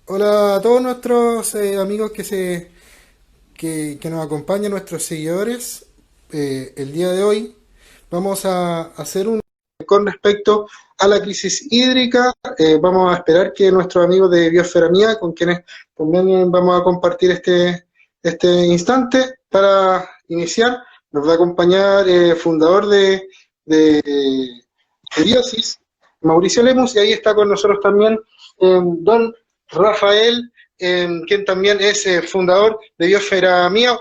Hola a todos nuestros amigos que nos acompañan, nuestros seguidores. El día de hoy vamos a hacer un con respecto a la crisis hídrica. Vamos a esperar que nuestros amigos de Biosfera Mía, con quienes también vamos a compartir este instante para iniciar, nos va a acompañar el fundador de Biosis, Mauricio Lemus, y ahí está con nosotros también don Rafael, quien también es fundador de Biosfera Mía.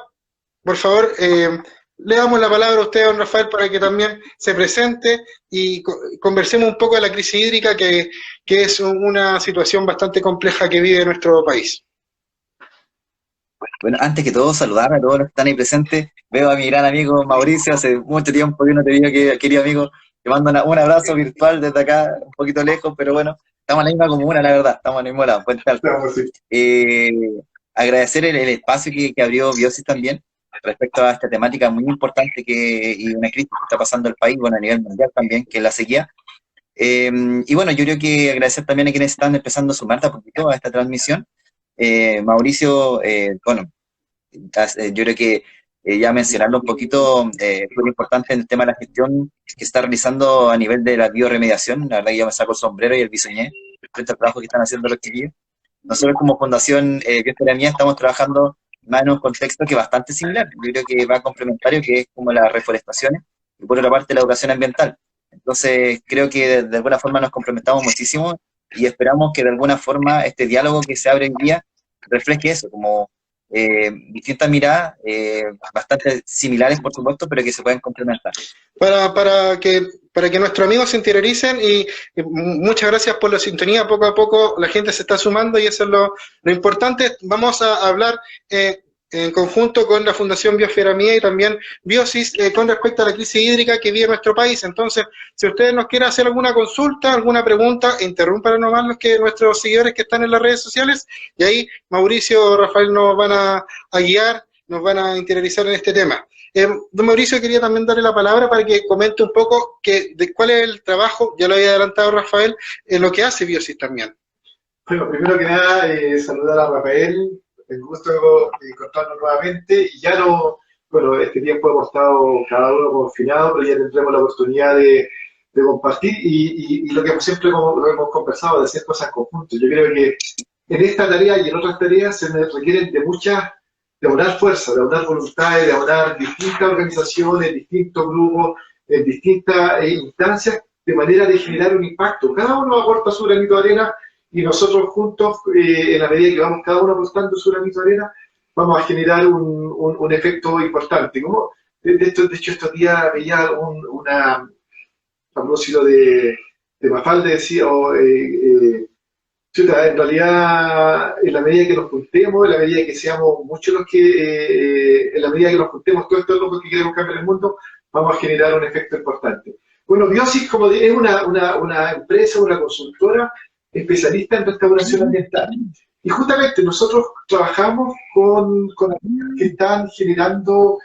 Por favor, le damos la palabra a usted, don Rafael, para que también se presente y conversemos un poco de la crisis hídrica, que es una situación bastante compleja que vive nuestro país. Bueno, antes que todo, saludar a todos los que están ahí presentes. Veo a mi gran amigo Mauricio, hace mucho tiempo que no te vi, querido amigo. Te mando un abrazo virtual desde acá, un poquito lejos, pero bueno, estamos en la misma comuna, la verdad, estamos en el mismo lado, Puente Alto. Claro, sí. Eh, Agradecer el espacio que abrió Biosis también respecto a esta temática muy importante y una crisis que está pasando el país, bueno, a nivel mundial también, que es la sequía. Y bueno, yo creo que agradecer también a quienes están empezando a sumar de a poquito a esta transmisión. Mauricio, bueno, yo creo que ya mencionarlo un poquito, fue muy importante en el tema de la gestión que está realizando a nivel de la bioremediación. La verdad que yo me saco el sombrero y el bisoñé frente al trabajo que están haciendo los chiquillos. Nosotros como Fundación Biosfera Mía estamos trabajando más en un contexto que es bastante similar. Yo creo que va complementario, que es como las reforestaciones y por otra parte la educación ambiental. Entonces creo que de alguna forma nos complementamos muchísimo y esperamos que de alguna forma este diálogo que se abre hoy día refleje eso, como distintas miradas, bastante similares por supuesto, pero que se pueden complementar. para, para, que, para que nuestros amigos se interioricen y muchas gracias por la sintonía. Poco a poco la gente se está sumando y eso es lo importante. Vamos a hablar en conjunto con la Fundación Biosfera Mía y también Biosis con respecto a la crisis hídrica que vive nuestro país. Entonces, si ustedes nos quieren hacer alguna consulta, alguna pregunta, interrumpan nomás nuestros seguidores que están en las redes sociales y ahí Mauricio o Rafael nos van a guiar, nos van a interiorizar en este tema. Don Mauricio, quería también darle la palabra para que comente un poco de cuál es el trabajo, ya lo había adelantado Rafael, en lo que hace Biosis también. Bueno, primero que nada, saludar a Rafael, el gusto de encontrarnos nuevamente. Y ya no, bueno, este tiempo hemos estado cada uno confinado, pero ya tendremos la oportunidad de compartir y lo que siempre lo hemos conversado, de hacer cosas conjuntos. Yo creo que en esta tarea y en otras tareas se requieren de aunar fuerza, de aunar voluntades, de aunar distintas organizaciones, distintos grupos, en distintas instancias, de manera de generar un impacto. Cada uno aporta su granito de arena y nosotros juntos, en la medida que vamos cada uno apostando su granito de arena, vamos a generar un efecto importante. Como de hecho, estos días veía una propósito de Mafalda decía, chuta, en realidad, en la medida que nos juntemos, en la medida que seamos muchos los en la medida que nos juntemos todos estos locos que queremos cambiar el mundo, vamos a generar un efecto importante. Bueno, Biosis, como es una empresa, una consultora especialista en restauración ambiental. Y justamente nosotros trabajamos con aquellos que están generando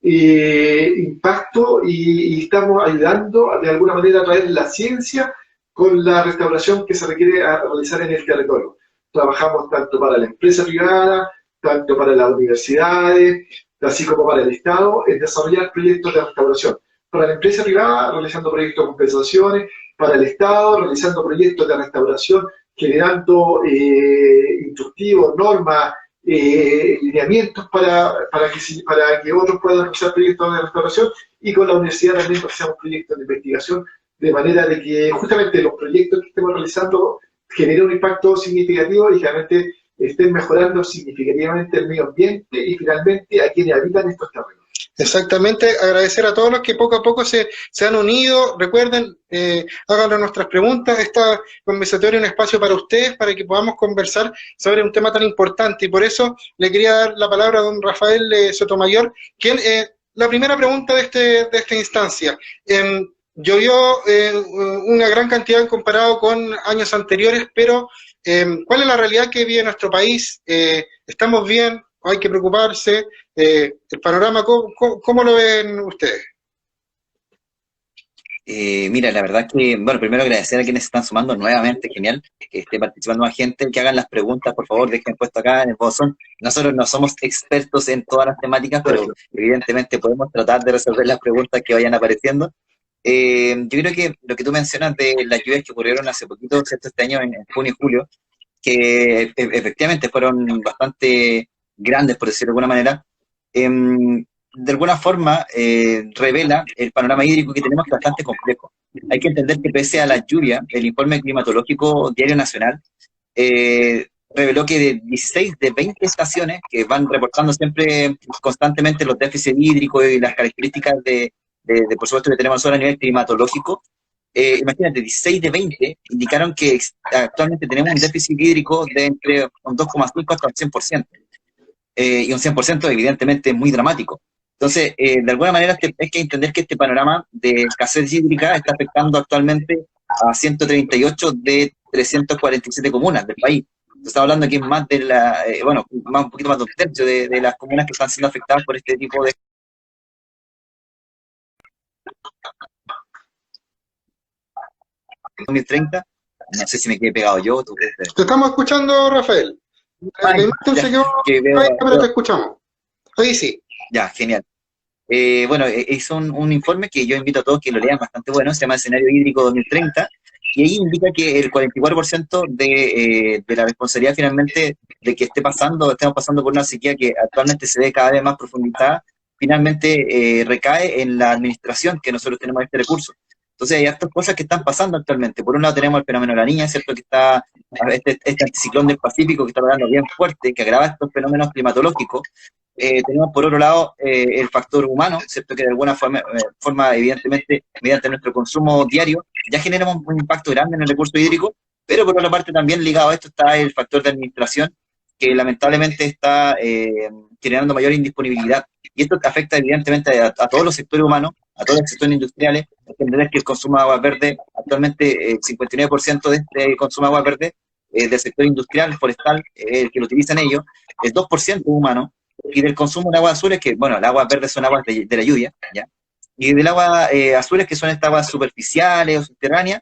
impacto y estamos ayudando de alguna manera a traer la ciencia con la restauración que se requiere realizar en el territorio. Trabajamos tanto para la empresa privada, tanto para las universidades, así como para el Estado, en desarrollar proyectos de restauración. Para la empresa privada, realizando proyectos de compensaciones, para el Estado, realizando proyectos de restauración, generando instructivos, normas, lineamientos para que otros puedan realizar proyectos de restauración, y con la universidad también realizamos proyectos de investigación, de manera de que justamente los proyectos que estemos realizando generen un impacto significativo y realmente estén mejorando significativamente el medio ambiente y finalmente a quienes habitan estos terrenos. Exactamente, agradecer a todos los que poco a poco se han unido. Recuerden, háganos nuestras preguntas. Esta conversatoria es un espacio para ustedes, para que podamos conversar sobre un tema tan importante. Y por eso le quería dar la palabra a don Rafael Sotomayor, quien, la primera pregunta de esta instancia. Llovió una gran cantidad comparado con años anteriores, pero ¿cuál es la realidad que vive nuestro país? ¿Estamos bien? ¿Hay que preocuparse? El panorama, ¿cómo lo ven ustedes? Mira, la verdad que, bueno, primero agradecer a quienes se están sumando nuevamente, genial, que esté participando más gente, que hagan las preguntas, por favor, dejen puesto acá en el buzón. Nosotros no somos expertos en todas las temáticas, pero evidentemente podemos tratar de resolver las preguntas que vayan apareciendo. Yo creo que lo que tú mencionas de las lluvias que ocurrieron hace poquito, ¿cierto? Este año en junio y julio, que efectivamente fueron bastante grandes, por decirlo de alguna manera, de alguna forma revela el panorama hídrico que tenemos, que es bastante complejo. Hay que entender que pese a la lluvia, el informe climatológico Diario Nacional reveló que de 16 de 20 estaciones que van reportando siempre constantemente los déficits hídricos y las características por supuesto, que tenemos ahora a nivel climatológico, imagínate, 16 de 20 indicaron que actualmente tenemos un déficit hídrico de entre un 2,5 hasta un 100%. Y un 100% evidentemente es muy dramático. Entonces, de alguna manera hay que entender que este panorama de escasez hídrica está afectando actualmente a 138 de 347 comunas del país. Estamos hablando que es más de un poquito más de un tercio de las comunas que están siendo afectadas por este tipo de 2030. No sé si me quedé pegado yo. Te estamos escuchando, Rafael. La imagen se quedó, pero te escuchamos. Ahí sí. Ya, genial. Bueno, es un informe que yo invito a todos que lo lean, bastante bueno, se llama Escenario Hídrico 2030, y ahí indica que el 44% de la responsabilidad finalmente de que estemos pasando por una sequía que actualmente se ve cada vez más profundizada, finalmente recae en la administración que nosotros tenemos de este recurso. Entonces hay hartas cosas que están pasando actualmente. Por un lado tenemos el fenómeno de la Niña, ¿cierto? Que está este anticiclón del Pacífico que está pegando bien fuerte, que agrava estos fenómenos climatológicos. Tenemos por otro lado el factor humano, ¿cierto? Que de alguna forma, evidentemente, mediante nuestro consumo diario, ya generamos un impacto grande en el recurso hídrico, pero por otra parte también ligado a esto está el factor de administración, que lamentablemente está generando mayor indisponibilidad. Y esto afecta evidentemente a todos los sectores humanos, a todos los sectores industriales. Hay que entender que el consumo de agua verde, actualmente el 59% de este consumo de agua verde del sector industrial, forestal, el que lo utilizan ellos, es 2% humano. Y del consumo de aguas azules, que, bueno, las aguas verdes son aguas de la lluvia, ¿ya? Y del agua azules, que son estas aguas superficiales o subterráneas,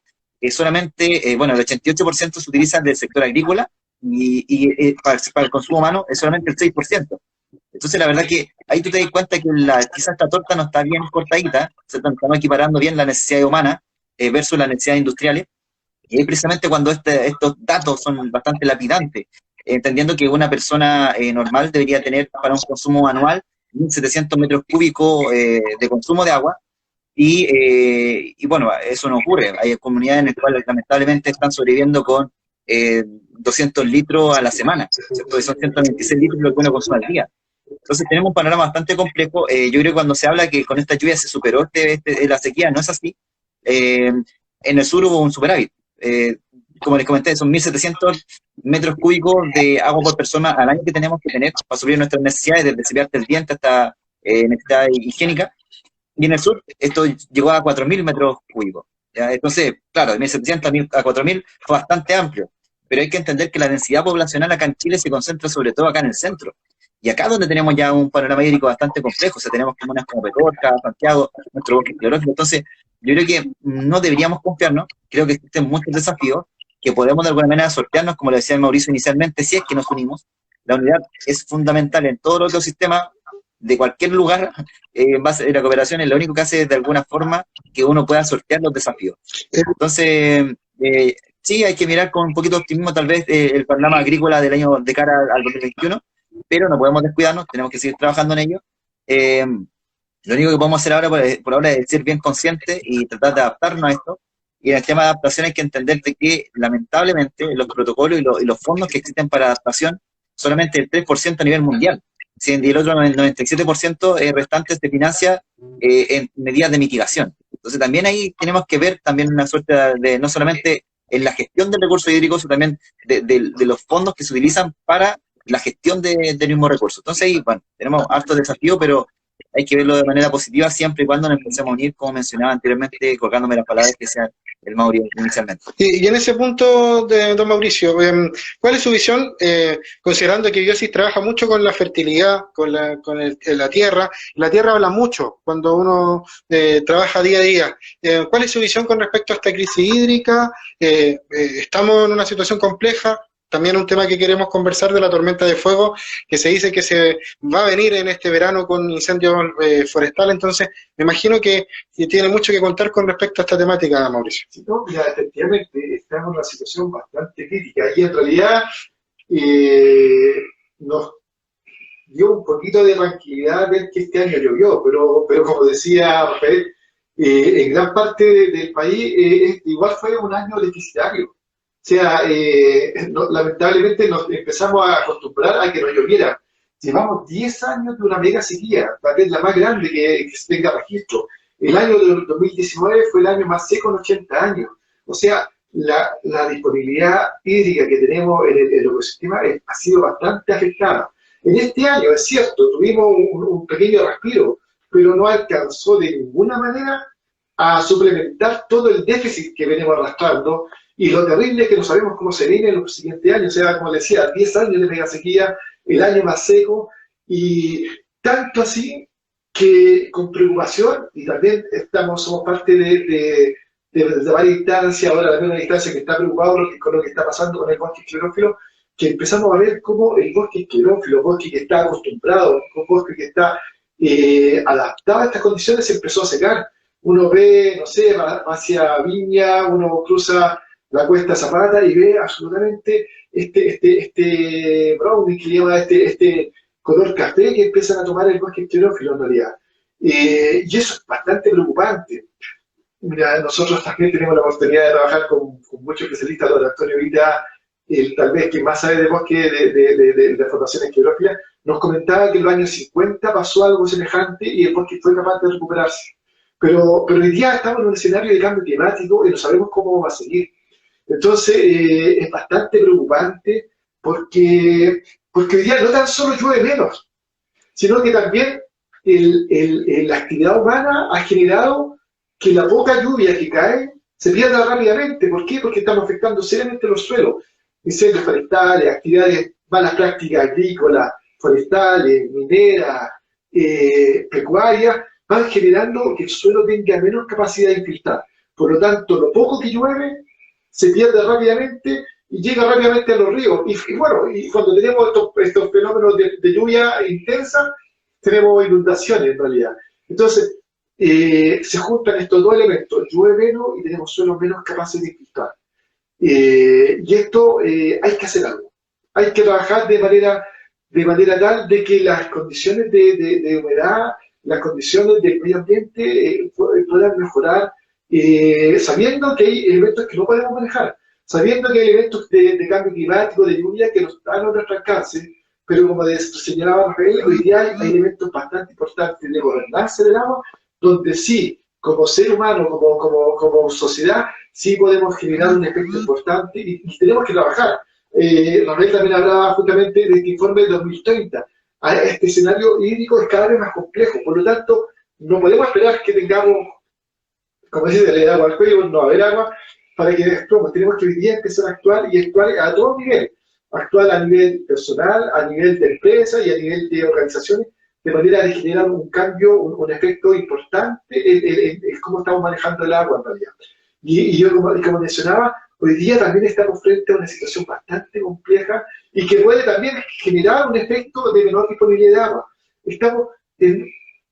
solamente, bueno, el 88% se utiliza del sector agrícola y para el consumo humano es solamente el 6%. Entonces, la verdad que ahí tú te das cuenta que quizás esta torta no está bien cortadita, estamos equiparando bien la necesidad humana versus las necesidades industriales, y es precisamente cuando estos datos son bastante lapidantes, entendiendo que una persona normal debería tener para un consumo anual 1.700 metros cúbicos de consumo de agua, y bueno, eso no ocurre. Hay comunidades en las cuales lamentablemente están sobreviviendo con 200 litros a la semana, ¿cierto? Son 126 litros lo que uno consume al día. Entonces tenemos un panorama bastante complejo. Yo creo que cuando se habla que con esta lluvia se superó la sequía, no es así. En el sur hubo un superávit. Como les comenté, son 1.700 metros cúbicos de agua por persona al año que tenemos que tener para suplir nuestras necesidades, desde cepillarte el diente hasta necesidad higiénica. Y en el sur esto llegó a 4.000 metros cúbicos, ¿ya? Entonces, claro, de 1.700 a 4.000 fue bastante amplio, pero hay que entender que la densidad poblacional acá en Chile se concentra sobre todo acá en el centro. Y acá donde tenemos ya un panorama hídrico bastante complejo, o sea, tenemos comunas como Petorca, Santiago, nuestro bosque geológico. Entonces, yo creo que no deberíamos confiarnos, creo que existen muchos desafíos que podemos de alguna manera sortearnos, como le decía Mauricio inicialmente, si es que nos unimos. La unidad es fundamental en todo el ecosistema, de cualquier lugar, en base a la cooperación es lo único que hace de alguna forma que uno pueda sortear los desafíos. Entonces, sí, hay que mirar con un poquito de optimismo tal vez el panorama agrícola del año de cara al 2021, pero no podemos descuidarnos, tenemos que seguir trabajando en ello. Lo único que podemos hacer ahora por ahora es ser bien conscientes y tratar de adaptarnos a esto. Y en el tema de adaptación hay que entender de que lamentablemente los protocolos y los fondos que existen para adaptación, solamente el 3% a nivel mundial, y el otro 97% restante se financia en medidas de mitigación. Entonces también ahí tenemos que ver también una suerte de no solamente en la gestión del recurso hídrico, sino también de los fondos que se utilizan para la gestión del mismo recurso. Entonces ahí, bueno, tenemos hartos desafíos, pero hay que verlo de manera positiva siempre y cuando nos empecemos a unir, como mencionaba anteriormente, colgándome las palabras que decía el Mauricio inicialmente. Y en ese punto, don Mauricio, ¿cuál es su visión, considerando que Biosis trabaja mucho con la fertilidad, con la tierra? La tierra habla mucho cuando uno trabaja día a día. ¿Cuál es su visión con respecto a esta crisis hídrica? Estamos en una situación compleja. También un tema que queremos conversar de la tormenta de fuego, que se dice que se va a venir en este verano con incendios forestales. Entonces, me imagino que tiene mucho que contar con respecto a esta temática, Mauricio. Sí, no, mira, efectivamente estamos en una situación bastante crítica y en realidad nos dio un poquito de tranquilidad ver que este año llovió, pero como decía Rafael, en gran parte del país igual fue un año deficitario. O sea, lamentablemente nos empezamos a acostumbrar a que no lloviera. Llevamos 10 años de una mega sequía, tal vez la más grande que se tenga registro. El año de 2019 fue el año más seco en 80 años. O sea, la disponibilidad hídrica que tenemos en el ecosistema ha sido bastante afectada. En este año, es cierto, tuvimos un pequeño respiro, pero no alcanzó de ninguna manera a suplementar todo el déficit que venimos arrastrando. Y lo terrible es que no sabemos cómo se viene en los siguientes años. O sea, como decía, 10 años de mega sequía, el año más seco, y tanto así que con preocupación, y también somos parte de varias instancias, ahora también una instancia que está preocupado con lo que está pasando con el bosque esclerófilo, que empezamos a ver cómo el bosque esclerófilo, bosque que está acostumbrado, un bosque que está adaptado a estas condiciones, se empezó a secar. Uno ve, no sé, hacia Viña, uno cruza la Cuesta Zapata y ve absolutamente este brownie que lleva este color café que empiezan a tomar el bosque esclerófilo en realidad. Y eso es bastante preocupante. Mira, nosotros también tenemos la oportunidad de trabajar con muchos especialistas, don Antonio Vita, tal vez que más sabe de bosque de formaciones esclerófilas, nos comentaba que en los años 50 pasó algo semejante y el bosque fue capaz de recuperarse. Pero hoy día estamos en un escenario de cambio climático y no sabemos cómo va a seguir. Entonces, es bastante preocupante porque hoy día no tan solo llueve menos, sino que también la actividad humana ha generado que la poca lluvia que cae se pierda rápidamente. ¿Por qué? Porque estamos afectando seriamente los suelos. Incendios forestales, actividades, malas prácticas agrícolas, forestales, mineras, pecuarias, van generando que el suelo tenga menos capacidad de infiltrar. Por lo tanto, lo poco que llueve se pierde rápidamente y llega rápidamente a los ríos. Y bueno, y cuando tenemos estos fenómenos de lluvia intensa, tenemos inundaciones en realidad. Entonces, se juntan estos dos elementos, llueve menos y tenemos suelos menos capaces de infiltrar. Y esto hay que hacer algo. Hay que trabajar de manera tal de que las condiciones de humedad, las condiciones del medio ambiente puedan mejorar, sabiendo que hay elementos que no podemos manejar, sabiendo que hay elementos de cambio climático, de lluvia, que nos están a nuestro alcance, pero como señalaba Rafael, hoy día hay elementos bastante importantes de gobernanza del agua, donde sí, como ser humano, como sociedad, sí podemos generar un efecto importante y tenemos que trabajar. Rafael también hablaba justamente de este informe de 2030. Este escenario hídrico es cada vez más complejo, por lo tanto, no podemos esperar que tengamos, como dice, de agua al cuello, no haber agua, para que actuemos. Tenemos que hoy día empezar a actuar y actuar a todo nivel. Actuar a nivel personal, a nivel de empresa y a nivel de organizaciones, de manera de generar un cambio, un efecto importante en cómo estamos manejando el agua en realidad. Y yo, como mencionaba, hoy día también estamos frente a una situación bastante compleja y que puede también generar un efecto de menor disponibilidad de agua. Estamos,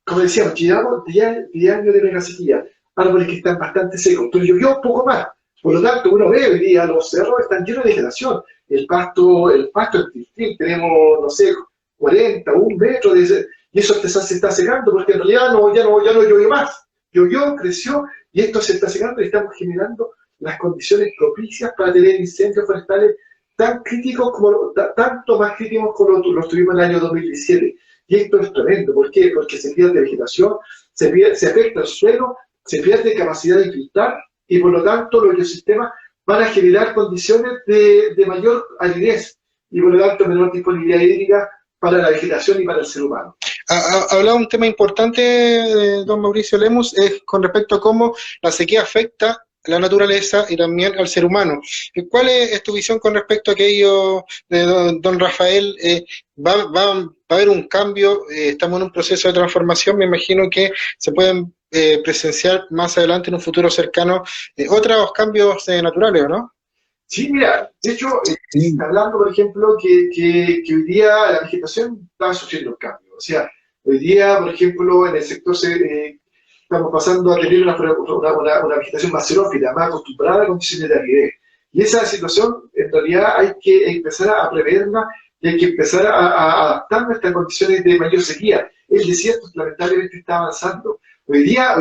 como decíamos, llevamos 10 años de mega sequía, árboles que están bastante secos, pero llovió un poco más. Por lo tanto, uno ve hoy día los cerros están llenos de vegetación. El pasto en Tiltil, tenemos, no sé, 40, 1 metro, y eso se está secando, porque en realidad ya no llovió más. Llovió, creció, y esto se está secando y estamos generando las condiciones propicias para tener incendios forestales tan críticos tanto más críticos como los tuvimos en el año 2017. Y esto es tremendo. ¿Por qué? Porque se pierde vegetación, se afecta el suelo, se pierde capacidad de infiltrar, y por lo tanto los ecosistemas van a generar condiciones de mayor aridez y por lo tanto menor disponibilidad hídrica para la vegetación y para el ser humano. hablaba un tema importante, don Mauricio Lemus, es con respecto a cómo la sequía afecta a la naturaleza y también al ser humano. ¿Cuál es tu visión con respecto a aquello de don Rafael? Va a haber un cambio, estamos en un proceso de transformación, me imagino que se pueden presenciar más adelante en un futuro cercano otros cambios naturales, ¿no? Sí, mira, de hecho, Sí, está hablando, por ejemplo, que hoy día la vegetación está sufriendo un cambio. O sea, hoy día, por ejemplo, en el sector estamos pasando a tener una vegetación más xerófila, más acostumbrada a condiciones de aridez. Y esa situación, en realidad, hay que empezar a preverla y hay que empezar a adaptar nuestras condiciones de mayor sequía. El desierto, lamentablemente, está avanzando. Hoy día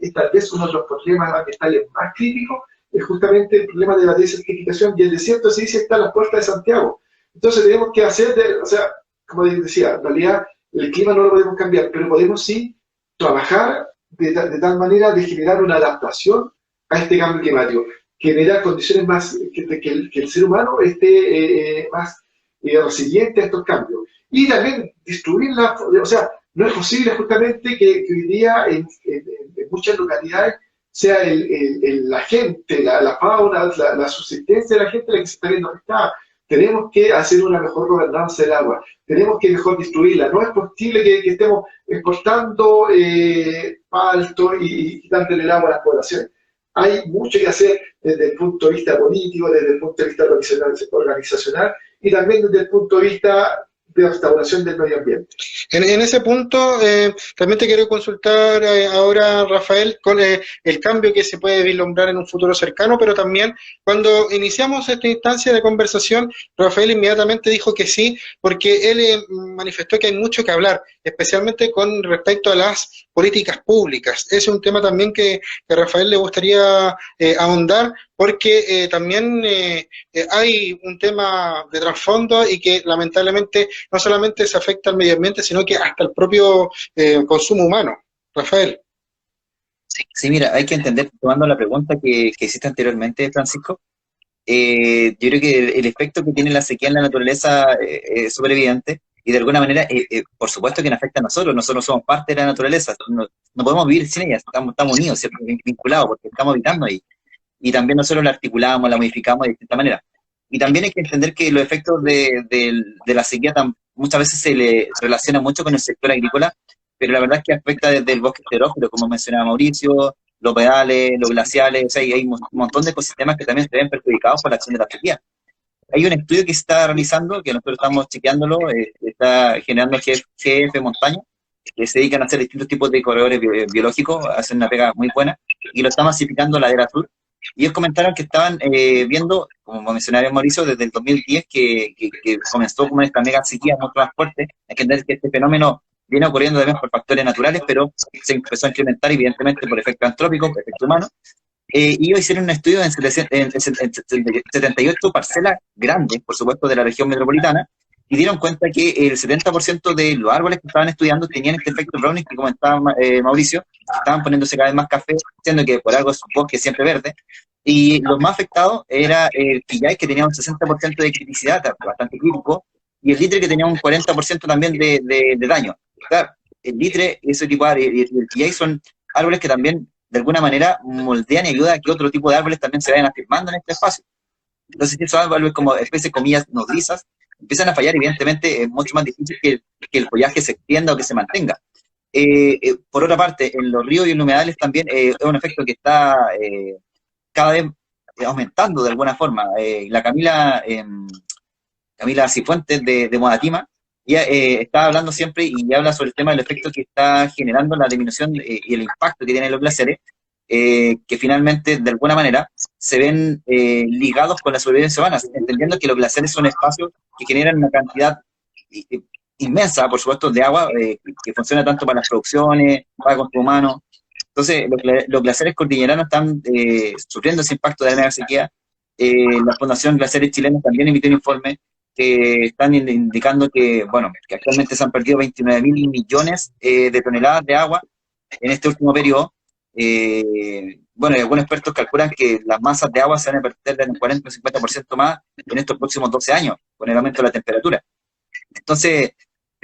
es tal vez uno de los problemas ambientales más críticos es justamente el problema de la desertificación y el desierto se dice está a las puertas de Santiago. Entonces tenemos que hacer, o sea, como decía, en realidad el clima no lo podemos cambiar, pero podemos sí trabajar de tal manera de generar una adaptación a este cambio climático, generar condiciones más, que el ser humano esté más resiliente a estos cambios. Y también distribuirla, o sea, no es posible justamente que hoy día en muchas localidades sea la gente, la fauna, la subsistencia de la gente la que se está viendo afectada. Tenemos que hacer una mejor gobernanza del agua, tenemos que mejor distribuirla. No es posible que estemos exportando palto y quitándole el agua a las poblaciones. Hay mucho que hacer desde el punto de vista político, desde el punto de vista organizacional y también desde el punto de vista de restauración del medio ambiente. En ese punto, también te quiero consultar ahora, Rafael, con el cambio que se puede vislumbrar en un futuro cercano, pero también cuando iniciamos esta instancia de conversación, Rafael inmediatamente dijo que sí, porque él manifestó que hay mucho que hablar, especialmente con respecto a las políticas públicas. Ese es un tema también que a Rafael le gustaría ahondar, porque también hay un tema de trasfondo y que lamentablemente no solamente se afecta al medio ambiente, sino que hasta el propio consumo humano. Rafael. sí, mira, hay que entender, tomando la pregunta que hiciste anteriormente, Francisco, yo creo que el efecto que tiene la sequía en la naturaleza es súper evidente y de alguna manera, por supuesto que nos afecta a nosotros, nosotros somos parte de la naturaleza, no podemos vivir sin ella, estamos unidos, ¿cierto? Vinculados porque estamos habitando ahí. Y también nosotros la articulamos, la modificamos de distintas maneras. Y también hay que entender que los efectos de la sequía muchas veces se le relaciona mucho con el sector agrícola, pero la verdad es que afecta desde el bosque xerófilo, como mencionaba Mauricio, los pedales, los glaciales, o sea, y hay un montón de ecosistemas que también se ven perjudicados por la acción de la sequía. Hay un estudio que se está realizando, que nosotros estamos chequeándolo, está generando GF Montaña, que se dedican a hacer distintos tipos de corredores biológicos, hacen una pega muy buena, y lo está masificando la Ladera Sur. Y ellos comentaron que estaban viendo, como mencionaba Mauricio, desde el 2010 que comenzó como esta mega sequía mucho más fuerte. Hay que entender que este fenómeno viene ocurriendo también por factores naturales, pero se empezó a incrementar evidentemente por efectos antrópicos, por efectos humanos. Y ellos hicieron un estudio en 78 parcelas grandes, por supuesto, de la región metropolitana, y dieron cuenta que el 70% de los árboles que estaban estudiando tenían este efecto browning que comentaba Mauricio, estaban poniéndose cada vez más café, siendo que por algo es un bosque siempre verde, y los más afectados era el quillay, que tenía un 60% de criticidad, bastante crítico, y el litre, que tenía un 40% también de daño. Claro, el litre, ese tipo de árboles, y el quillay son árboles que también, de alguna manera, moldean y ayudan a que otro tipo de árboles también se vayan afirmando en este espacio. Entonces, esos árboles, como especies, comillas, nodrizas, empiezan a fallar. Evidentemente es mucho más difícil que el follaje se extienda o que se mantenga. Por otra parte, en los ríos y en humedales también es un efecto que está cada vez aumentando de alguna forma. La Camila Cifuentes de Modatima, ella está hablando siempre y habla sobre el tema del efecto que está generando la disminución y el impacto que tienen los glaciares, que finalmente, de alguna manera, se ven ligados con la sobrevivencia humana, entendiendo que los glaciares son espacios que generan una cantidad inmensa, por supuesto, de agua, que funciona tanto para las producciones, para el consumo humano. Entonces, los glaciares cordilleranos están sufriendo ese impacto de la mega sequía. La Fundación Glaciares Chilenos también emitió un informe que están indicando que, bueno, que actualmente se han perdido 29.000 millones de toneladas de agua en este último periodo. Bueno, y algunos expertos calculan que las masas de agua se van a perder en un 40 o 50% más en estos próximos 12 años, con el aumento de la temperatura. Entonces,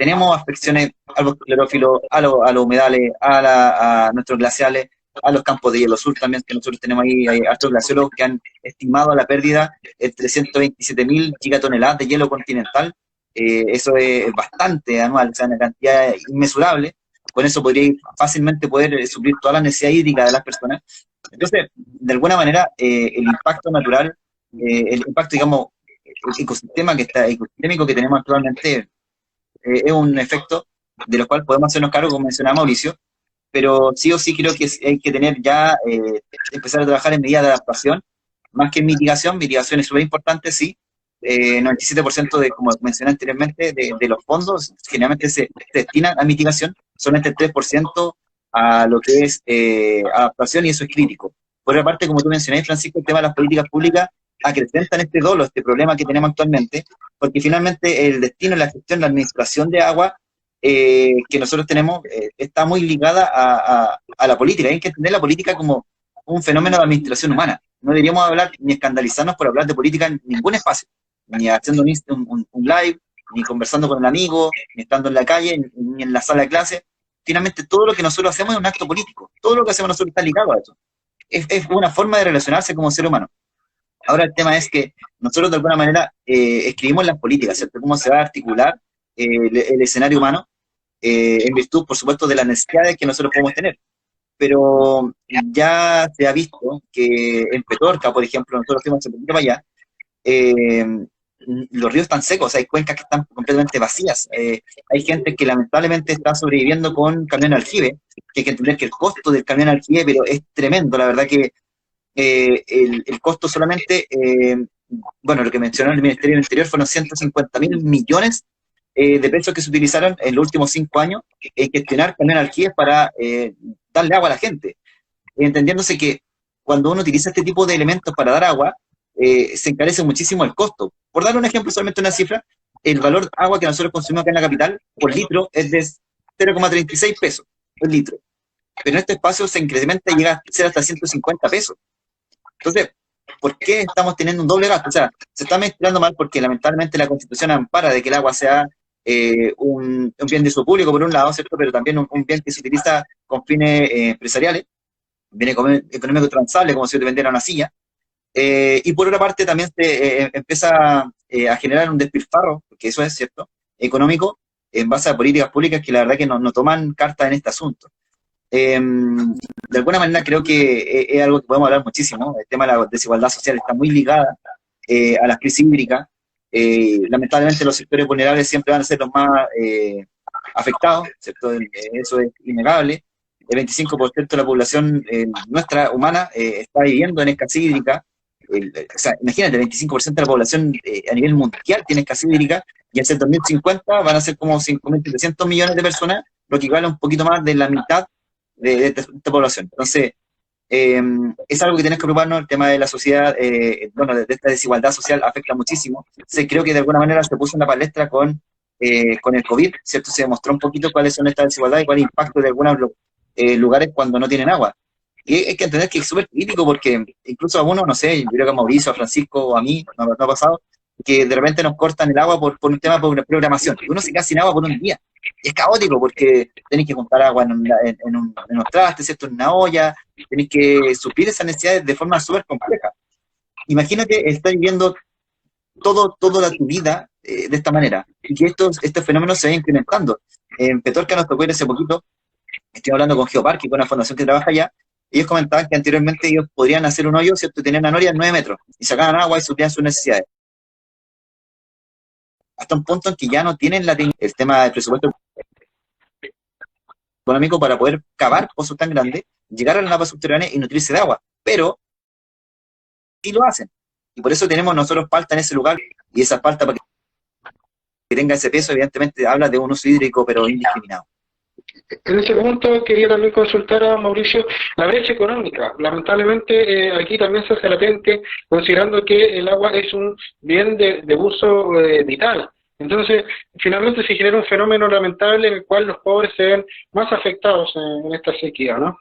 tenemos afecciones al bosque esclerófilo, a los humedales, a nuestros glaciales, a los campos de hielo sur también, que nosotros tenemos ahí, hay hartos glaciólogos que han estimado la pérdida entre 127.000 gigatoneladas de hielo continental. Eso es bastante anual, o sea, una cantidad inmesurable. Con eso podría fácilmente poder suplir toda la necesidad hídrica de las personas. Entonces, de alguna manera, el impacto natural, el impacto, digamos, ecosistémico que tenemos actualmente, es un efecto de lo cual podemos hacernos cargo, como mencionaba Mauricio, pero sí o sí creo que hay que tener ya, empezar a trabajar en medidas de adaptación, más que en mitigación. Mitigación es súper importante, sí. 97% de, como mencioné anteriormente, de los fondos generalmente se destinan a mitigación, solamente el 3% a lo que es adaptación, y eso es crítico. Por otra parte, como tú mencionaste, Francisco, el tema de las políticas públicas acrecentan este dolo, este problema que tenemos actualmente, porque finalmente el destino, la gestión, la administración de agua que nosotros tenemos está muy ligada a la política. Hay que entender la política como un fenómeno de administración humana. No deberíamos hablar ni escandalizarnos por hablar de política en ningún espacio, ni haciendo un live, ni conversando con un amigo, ni estando en la calle, ni en la sala de clase. Finalmente, todo lo que nosotros hacemos es un acto político. Todo lo que hacemos nosotros está ligado a eso. Es una forma de relacionarse como ser humano. Ahora el tema es que nosotros de alguna manera escribimos las políticas, ¿cierto? Cómo se va a articular el escenario humano en virtud, por supuesto, de las necesidades que nosotros podemos tener. Pero ya se ha visto que en Petorca, por ejemplo, nosotros fuimos hace poquito para allá, los ríos están secos, hay cuencas que están completamente vacías, hay gente que lamentablemente está sobreviviendo con camión aljibe, que hay que entender que el costo del camión aljibe, pero es tremendo, la verdad que el costo solamente, bueno, lo que mencionó el Ministerio del Interior fueron 150.000 millones de pesos que se utilizaron en los últimos 5 años en gestionar camión aljibe para darle agua a la gente, entendiéndose que cuando uno utiliza este tipo de elementos para dar agua, se encarece muchísimo el costo. Por dar un ejemplo, solamente una cifra, el valor de agua que nosotros consumimos acá en la capital por litro es de 0,36 pesos por litro, pero en este espacio se incrementa y llega a ser hasta 150 pesos. Entonces, ¿por qué estamos teniendo un doble gasto? O sea, se está mezclando mal porque lamentablemente la Constitución ampara de que el agua sea un bien de uso público por un lado, ¿cierto? Pero también un bien que se utiliza con fines empresariales, un bien económico transable, como si te vendiera una silla. Y por otra parte también se empieza a generar un despilfarro, porque eso es cierto, económico, en base a políticas públicas que la verdad que no toman carta en este asunto. De alguna manera creo que es algo que podemos hablar muchísimo. El tema de la desigualdad social está muy ligada a las crisis hídricas. Lamentablemente los sectores vulnerables siempre van a ser los más afectados, ¿cierto? Eso es innegable. El 25% de la población nuestra humana está viviendo en escasez hídrica. O sea, imagínate, el 25% de la población a nivel mundial tiene escasez hídrica, y hacia el 2050 van a ser como 5.700 millones de personas, lo que equivale a un poquito más de la mitad de esta población. Entonces, es algo que tienes que preocuparnos. El tema de la sociedad, bueno, de esta desigualdad social afecta muchísimo. Entonces, creo que de alguna manera se puso en la palestra con el COVID, ¿cierto? Se demostró un poquito cuáles son estas desigualdades y cuál es el impacto de algunos lugares cuando no tienen agua. Y hay que entender que es súper crítico porque incluso a uno, no sé, yo creo que a Mauricio, a Francisco o a mí, no ha pasado, que de repente nos cortan el agua por un tema de programación. Uno se queda sin agua por un día. Y es caótico porque tenéis que juntar agua en unos trastes, ¿cierto? En una olla, tenéis que suplir esas necesidades de forma súper compleja. Imagínate estar viviendo toda tu vida de esta manera, y que este fenómeno se va incrementando. En Petorca nos tocó ir hace poquito, estoy hablando con Geoparque, con una fundación que trabaja allá. Ellos comentaban que anteriormente ellos podrían hacer un hoyo, ¿cierto? Tenían una noria de 9 metros, y sacaban agua y suplían sus necesidades. Hasta un punto en que ya no tienen el tema del presupuesto económico para poder cavar pozos tan grandes, llegar a las napas subterráneas y nutrirse de agua. Pero sí lo hacen. Y por eso tenemos nosotros palta en ese lugar, y esa palta, para que tenga ese peso, evidentemente habla de un uso hídrico, pero indiscriminado. En ese punto quería también consultar a Mauricio la brecha económica. Lamentablemente aquí también se hace latente, considerando que el agua es un bien de uso vital. Entonces, finalmente se genera un fenómeno lamentable en el cual los pobres se ven más afectados en esta sequía, ¿no?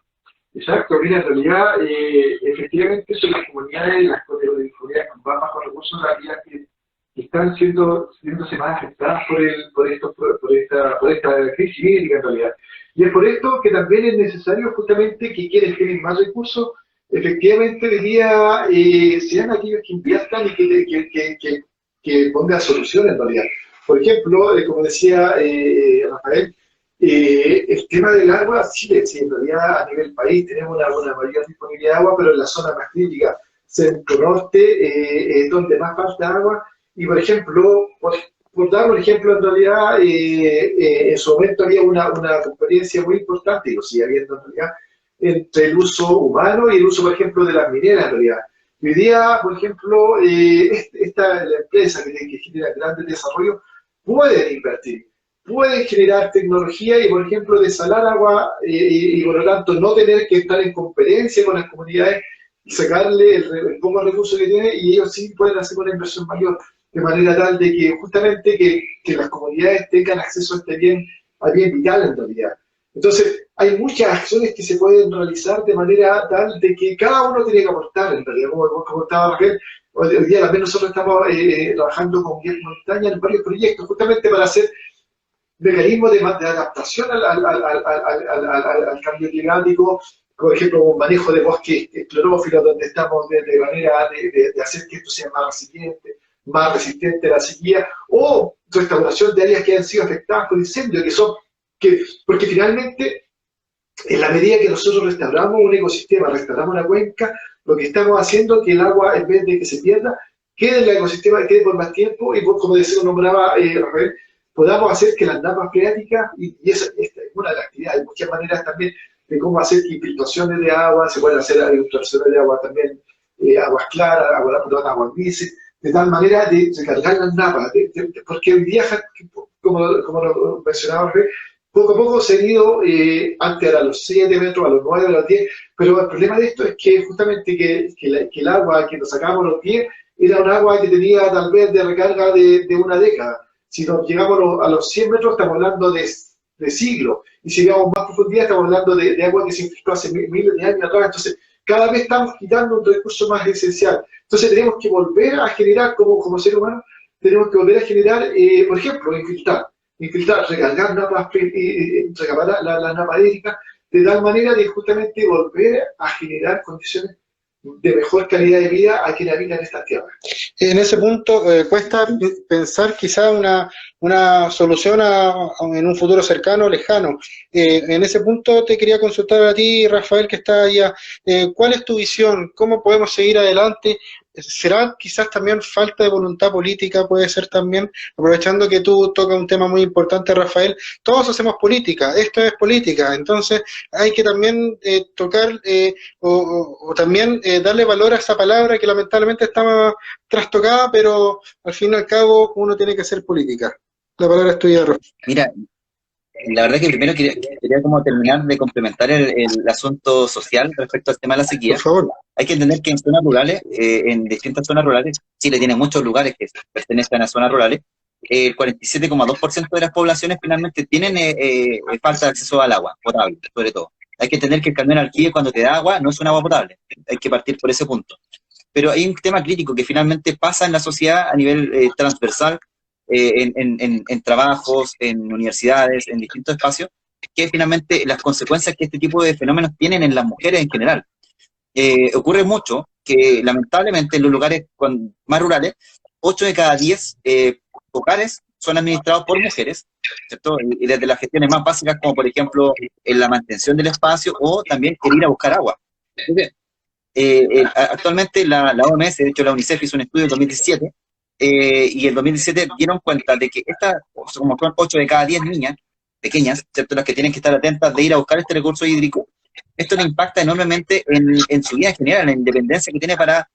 Exacto, mira, en realidad, efectivamente son las comunidades, las comunidades con más bajos recursos, aquellas que están viéndose más afectadas por esta crisis hídrica en realidad. Y es por esto que también es necesario justamente que quienes tienen más recursos, efectivamente, diría, sean aquellos que inviertan y que pongan soluciones en realidad. Por ejemplo, como decía Rafael, el tema del agua, sí, en realidad a nivel país tenemos una mayor disponibilidad de agua, pero en la zona más crítica, centro-norte, es donde más falta agua. Y por ejemplo, por dar un ejemplo, en realidad, en su momento había una competencia muy importante, y lo sigue habiendo en realidad, entre el uso humano y el uso, por ejemplo, de las mineras en realidad. Y hoy día, por ejemplo, la empresa que genera grandes desarrollos pueden invertir, pueden generar tecnología y, por ejemplo, desalar agua y por lo tanto no tener que estar en competencia con las comunidades y sacarle el poco recurso que tiene, y ellos sí pueden hacer una inversión mayor, de manera tal de que justamente que las comunidades tengan acceso a bien vital en realidad. Entonces, hay muchas acciones que se pueden realizar de manera tal de que cada uno tiene que aportar en realidad, como estaba Raquel. Hoy día también nosotros estamos trabajando con Guillermo Montaña en varios proyectos, justamente para hacer mecanismos de adaptación al cambio climático, por ejemplo, un manejo de bosques clorófilos, donde estamos de manera de hacer que esto sea más resistente a la sequía, o restauración de áreas que han sido afectadas por incendios, porque finalmente, en la medida que nosotros restauramos un ecosistema, restauramos una cuenca, lo que estamos haciendo es que el agua, en vez de que se pierda, quede en el ecosistema, quede por más tiempo, y como decía, nombraba Rafael, podamos hacer que las napas freáticas, y esta es una de las actividades, hay muchas maneras también de cómo hacer infiltraciones de agua, se pueden hacer infiltraciones de agua también, aguas claras, aguas grises, de tal manera de recargar las napas, porque hoy día, como lo mencionaba Rafael, poco a poco se ha ido, antes era a los 7 metros, a los 9, a los 10, pero el problema de esto es que justamente que el agua que nos sacábamos a los 10 era un agua que tenía tal vez de recarga de una década. Si nos llegamos a los 100 metros, estamos hablando de siglos. Y si llegamos más profundidad, estamos hablando de agua que se infiltró hace miles de años atrás. Entonces, cada vez estamos quitando un recurso más esencial. Entonces, tenemos que volver a generar, como ser humano, tenemos que volver a generar, por ejemplo, infiltrar, recargar napas, recargar la napa hídrica, de tal manera de justamente volver a generar condiciones de mejor calidad de vida a quienes habitan estas tierras. En ese punto, cuesta pensar quizá una solución en un futuro cercano o lejano. En ese punto te quería consultar a ti, Rafael, que está allá. ¿Cuál es tu visión? ¿Cómo podemos seguir adelante? ¿Será quizás también falta de voluntad política? Puede ser también, aprovechando que tú tocas un tema muy importante, Rafael, todos hacemos política, esto es política, entonces hay que también tocar o también darle valor a esa palabra que lamentablemente está trastocada, pero al fin y al cabo uno tiene que hacer política. La palabra es tuya, Rafael. Mira, la verdad que primero quería como terminar de complementar el asunto social respecto al tema de la sequía. Por favor. Hay que entender que en zonas rurales, en distintas zonas rurales, Chile tiene muchos lugares que pertenecen a zonas rurales, el 47,2% de las poblaciones finalmente tienen falta de acceso al agua potable, sobre todo. Hay que entender que el camión alquile cuando te da agua no es un agua potable, hay que partir por ese punto. Pero hay un tema crítico que finalmente pasa en la sociedad a nivel transversal, en trabajos, en universidades, en distintos espacios, que finalmente las consecuencias que este tipo de fenómenos tienen en las mujeres en general. Ocurre mucho que lamentablemente en los lugares más rurales, 8 de cada 10 hogares son administrados por mujeres, ¿cierto? Y desde las gestiones más básicas, como por ejemplo en la mantención del espacio o también el ir a buscar agua. Entonces, actualmente la OMS, de hecho la UNICEF hizo un estudio en 2017, y en 2017 dieron cuenta de que como son 8 de cada 10 niñas pequeñas, ¿cierto? Las que tienen que estar atentas de ir a buscar este recurso hídrico, esto le impacta enormemente en su vida en general, en la independencia que tiene para,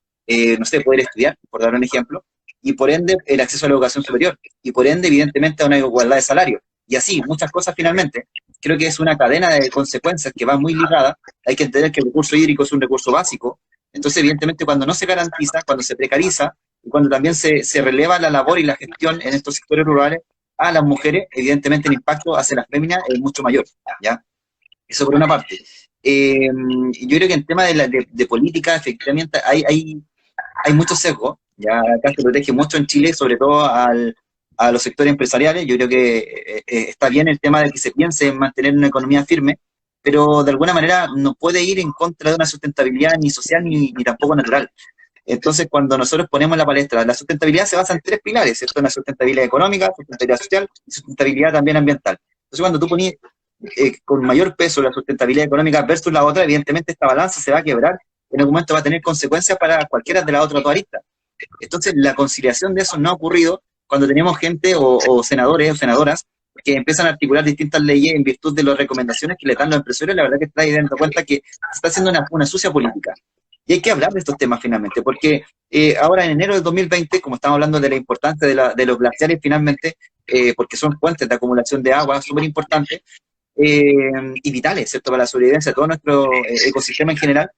no sé, poder estudiar, por dar un ejemplo, y por ende el acceso a la educación superior, y por ende evidentemente a una igualdad de salario, y así, muchas cosas finalmente. Creo que es una cadena de consecuencias que va muy ligada. Hay que entender que el recurso hídrico es un recurso básico, entonces evidentemente cuando no se garantiza, cuando se precariza, y cuando también se releva la labor y la gestión en estos sectores rurales a las mujeres, evidentemente el impacto hacia las féminas es mucho mayor, ¿ya? Eso por una parte. Yo creo que en tema de política, efectivamente, hay mucho sesgo, Ya acá se protege mucho en Chile, sobre todo a los sectores empresariales. Yo creo que está bien el tema de que se piense en mantener una economía firme, pero de alguna manera no puede ir en contra de una sustentabilidad ni social ni tampoco natural. Entonces, cuando nosotros ponemos en la palestra, la sustentabilidad se basa en tres pilares, ¿cierto? La sustentabilidad económica, sustentabilidad social y sustentabilidad también ambiental. Entonces, cuando tú pones con mayor peso la sustentabilidad económica versus la otra, evidentemente esta balanza se va a quebrar, en algún momento va a tener consecuencias para cualquiera de las otras dos aristas. Entonces, la conciliación de eso no ha ocurrido cuando tenemos gente o senadores o senadoras que empiezan a articular distintas leyes en virtud de las recomendaciones que le dan los empresarios. La verdad que está ahí dando cuenta que se está haciendo una sucia política. Y hay que hablar de estos temas finalmente, porque ahora en enero del 2020, como estamos hablando de la importancia de los glaciares finalmente, porque son fuentes de acumulación de agua súper importantes y vitales, ¿cierto?, para la sobrevivencia de todo nuestro ecosistema en general.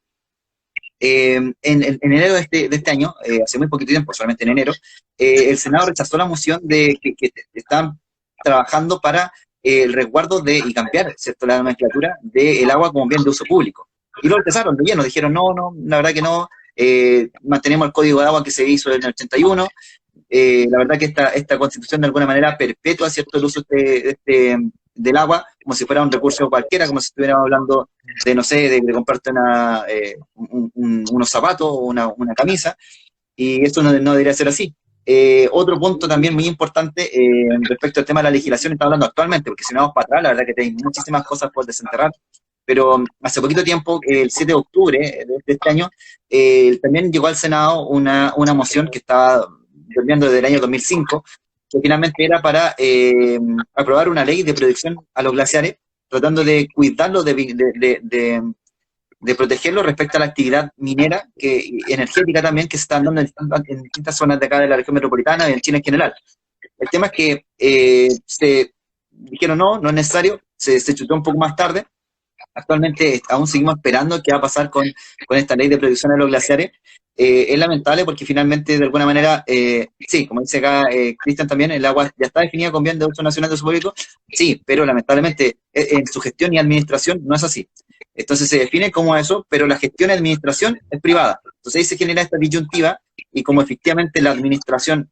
En enero de este año, hace muy poquito tiempo, solamente en enero, el Senado rechazó la moción de que están trabajando para el resguardo y cambiar, ¿cierto?, la nomenclatura del agua como bien de uso público. Y lo rechazaron de lleno, dijeron no, la verdad que no, mantenemos el código de agua que se hizo en el 81, la verdad que esta constitución de alguna manera perpetúa, ¿cierto?, el uso del agua como si fuera un recurso cualquiera, como si estuviéramos hablando de, no sé, de comprarte unos zapatos o una camisa, y esto no debería ser así. Otro punto también muy importante respecto al tema de la legislación, está hablando actualmente, porque si no vamos para atrás, la verdad que hay muchísimas cosas por desenterrar, pero hace poquito tiempo, el 7 de octubre de este año, también llegó al Senado una moción que estaba durmiendo desde el año 2005, que finalmente era para aprobar una ley de protección a los glaciares, tratando de cuidarlos, de protegerlos respecto a la actividad minera, energética también, que se está dando en distintas zonas de acá de la región metropolitana y en Chile en general. El tema es que se dijeron no es necesario, se chutó un poco más tarde. Actualmente aún seguimos esperando qué va a pasar con esta ley de protección a los glaciares. Es lamentable porque finalmente, de alguna manera, sí, como dice acá Cristian también, el agua ya está definida con bien de uso nacional de uso público, sí, pero lamentablemente en su gestión y administración no es así. Entonces se define como eso, pero la gestión y administración es privada. Entonces ahí se genera esta disyuntiva, y como efectivamente la administración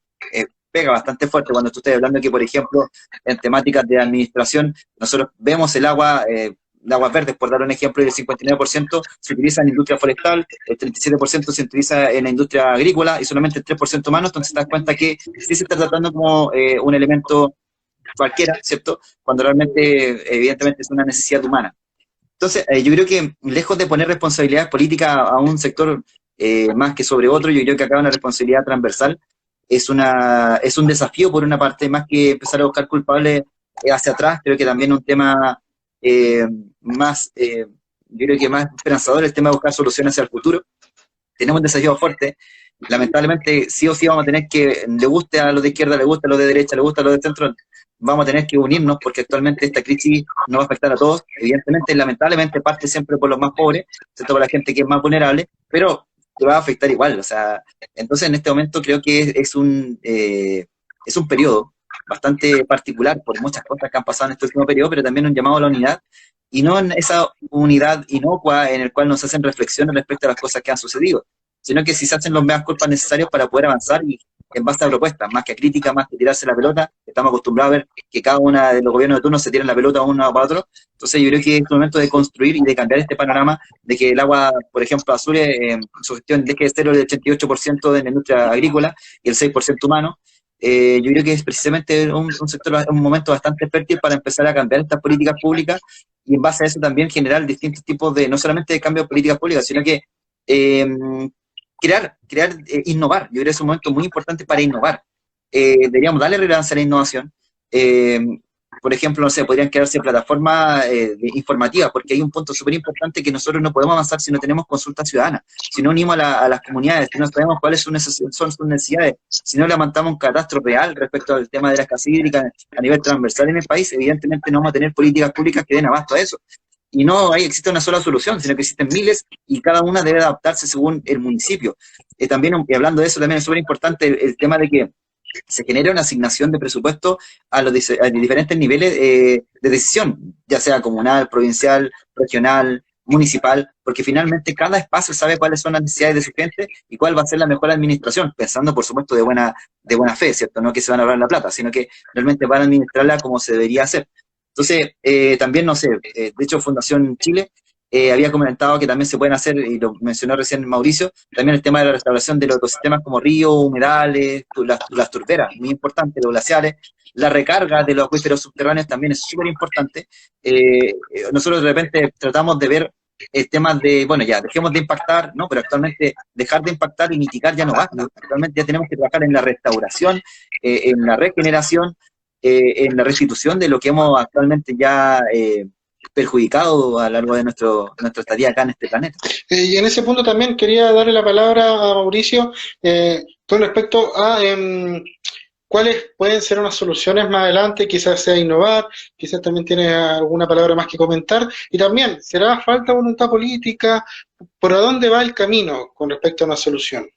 pega bastante fuerte cuando tú estás hablando que, por ejemplo, en temáticas de administración, nosotros vemos el agua... de aguas verdes, por dar un ejemplo, el 59% se utiliza en la industria forestal, el 37% se utiliza en la industria agrícola y solamente el 3% humano. Entonces te das cuenta que sí se está tratando como un elemento cualquiera, ¿cierto?, cuando realmente, evidentemente, es una necesidad humana. Entonces, yo creo que lejos de poner responsabilidades políticas a un sector más que sobre otro, yo creo que acá una responsabilidad transversal es un desafío por una parte, más que empezar a buscar culpables hacia atrás. Creo que también un tema yo creo que más esperanzador, el tema de buscar soluciones hacia el futuro. Tenemos un desafío fuerte, lamentablemente sí o sí vamos a tener que, le guste a los de izquierda, le guste a los de derecha, le guste a los de centro, vamos a tener que unirnos, porque actualmente esta crisis nos va a afectar a todos. Evidentemente, lamentablemente, parte siempre por los más pobres, excepto por la gente que es más vulnerable, pero te va a afectar igual. O sea, entonces en este momento creo que es un periodo bastante particular por muchas cosas que han pasado en este último periodo, pero también un llamado a la unidad, y no en esa unidad inocua en el cual nos hacen reflexiones respecto a las cosas que han sucedido, sino que si se hacen los medios culpas necesarios para poder avanzar y en base a propuestas, más que a críticas, más que tirarse la pelota. Estamos acostumbrados a ver que cada uno de los gobiernos de turno se tiran la pelota uno para otro. Entonces yo creo que es el momento de construir y de cambiar este panorama de que el agua, por ejemplo, Azure, su gestión deje de ser el 88% de la industria agrícola y el 6% humano. Yo creo que es precisamente un momento bastante fértil para empezar a cambiar estas políticas públicas, y en base a eso también generar distintos tipos de, no solamente de cambio de políticas públicas, sino que innovar. Yo creo que es un momento muy importante para innovar. Deberíamos darle relevancia a la innovación. Por ejemplo, no sé, podrían crearse plataformas informativas, porque hay un punto súper importante que nosotros no podemos avanzar si no tenemos consulta ciudadana, si no unimos a las comunidades, si no sabemos cuáles son sus necesidades, si no levantamos un catastro real respecto al tema de la escasez hídrica a nivel transversal en el país, evidentemente no vamos a tener políticas públicas que den abasto a eso. Y no existe una sola solución, sino que existen miles y cada una debe adaptarse según el municipio. También, y hablando de eso, también es súper importante el tema de que se genera una asignación de presupuesto a diferentes niveles de decisión, ya sea comunal, provincial, regional, municipal, porque finalmente cada espacio sabe cuáles son las necesidades de su gente y cuál va a ser la mejor administración, pensando, por supuesto, de buena fe, ¿cierto? No que se van a ahorrar la plata, sino que realmente van a administrarla como se debería hacer. Entonces, también, no sé, de hecho, Fundación Chile había comentado que también se pueden hacer, y lo mencionó recién Mauricio, también el tema de la restauración de los ecosistemas como ríos, humedales, las turberas, muy importante, los glaciares, la recarga de los acuíferos subterráneos también es súper importante. Nosotros de repente tratamos de ver temas de, bueno, ya, dejemos de impactar, ¿no? Pero actualmente dejar de impactar y mitigar ya no basta. Actualmente ya tenemos que trabajar en la restauración, en la regeneración, en la restitución de lo que hemos actualmente ya perjudicado a lo largo de nuestra estadía acá en este planeta. Y en ese punto también quería darle la palabra a Mauricio con respecto a cuáles pueden ser unas soluciones más adelante, quizás sea innovar, quizás también tiene alguna palabra más que comentar, y también, ¿será falta voluntad política? ¿Por dónde va el camino con respecto a una solución?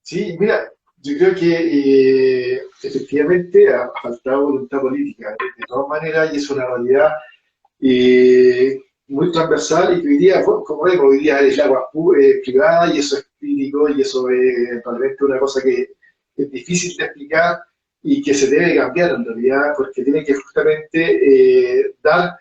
Sí, mira, yo creo que efectivamente ha faltado voluntad política, de todas maneras, y es una realidad muy transversal, y que hoy día, como vemos, hoy día el agua privada, y eso es crítico, y eso es realmente una cosa que es difícil de explicar y que se debe cambiar en realidad, porque tiene que justamente dar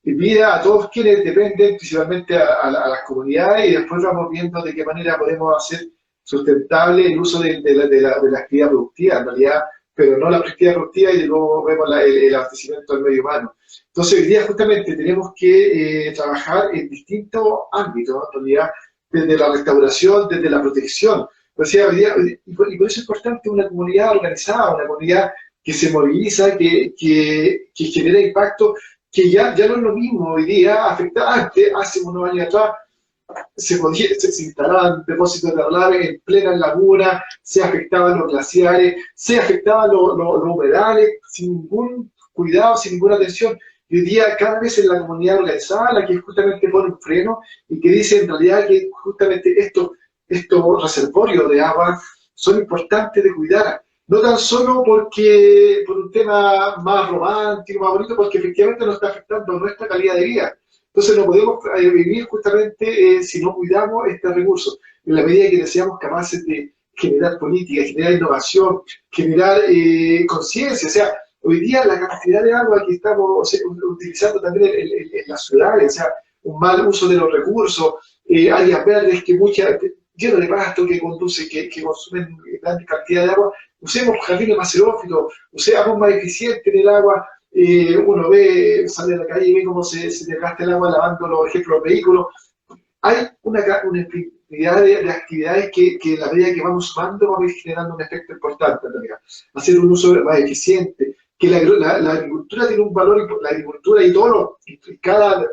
vida a todos quienes dependen, principalmente a las comunidades, y después vamos viendo de qué manera podemos hacer sustentable el uso de la actividad productiva, en realidad, pero no la actividad productiva, y luego vemos el abastecimiento del medio humano. Entonces, hoy día justamente tenemos que trabajar en distintos ámbitos, ¿no? En realidad, desde la restauración, desde la protección. O sea, hoy día, y por eso es importante una comunidad organizada, una comunidad que se moviliza, que genera impacto, que ya no es lo mismo hoy día, afecta antes, hace unos años atrás, se instalaban depósitos de relaves en plena laguna, se afectaban los glaciares, se afectaban los humedales, sin ningún cuidado, sin ninguna atención. Y hoy día cada vez es la comunidad organizada la que justamente pone un freno y que dice en realidad que justamente estos reservorios de agua son importantes de cuidar. No tan solo por un tema más romántico, más bonito, porque efectivamente nos está afectando nuestra calidad de vida. Entonces no podemos vivir justamente si no cuidamos este recurso. En la medida que seamos capaces de generar política, generar innovación, generar conciencia. O sea, hoy día la cantidad de agua que estamos utilizando también en las ciudades, o sea, un mal uso de los recursos, áreas verdes que lleno de pasto que consumen grandes cantidades de agua. Usemos jardines más xerófilos, usemos más eficiente en el agua. Uno sale a la calle y ve cómo se desgasta el agua lavando, por ejemplo, los vehículos. Hay una infinidad de actividades que en la medida que vamos sumando vamos a ir generando un efecto importante en realidad. Hacer un uso más eficiente, que la agricultura tiene un valor, la agricultura y cada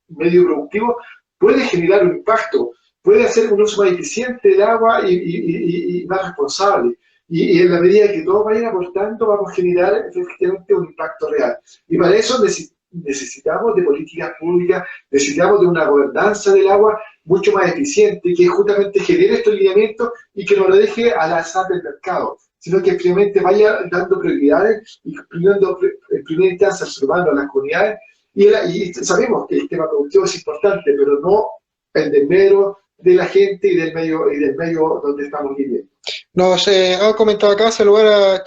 medio productivo puede generar un impacto, puede hacer un uso más eficiente del agua y más responsable. Y en la medida que todos vayan aportando, vamos a generar efectivamente un impacto real. Y para eso necesitamos de políticas públicas, necesitamos de una gobernanza del agua mucho más eficiente, que justamente genere estos lineamientos y que no lo deje al azar del mercado, sino que efectivamente vaya dando prioridades y poniendo en primera instancia al ser humano, a las comunidades. Y sabemos que el tema productivo es importante, pero no el desmedro de la gente y del medio donde estamos viviendo. Nos ha comentado acá, saludar a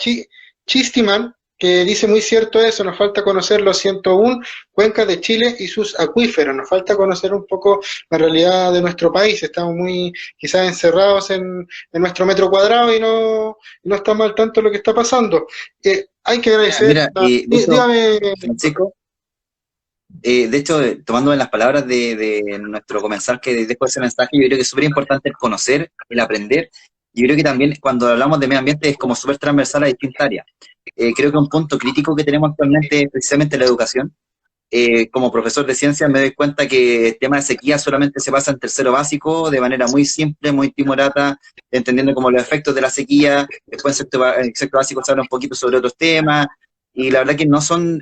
Chistiman, que dice muy cierto eso, nos falta conocer los 101 cuencas de Chile y sus acuíferos, nos falta conocer un poco la realidad de nuestro país, estamos muy quizás encerrados en nuestro metro cuadrado y no estamos al tanto de lo que está pasando. Hay que agradecer... Mira, Francisco, de hecho, tomando en las palabras de nuestro comensal que después ese mensaje, yo creo que es súper importante el conocer, el aprender. Yo creo que también cuando hablamos de medio ambiente es como súper transversal a distintas áreas. Creo que un punto crítico que tenemos actualmente es precisamente la educación. Como profesor de ciencias me doy cuenta que el tema de sequía solamente se pasa en tercero básico, de manera muy simple, muy timorata, entendiendo como los efectos de la sequía. Después en sexto básico se habla un poquito sobre otros temas, y la verdad que no son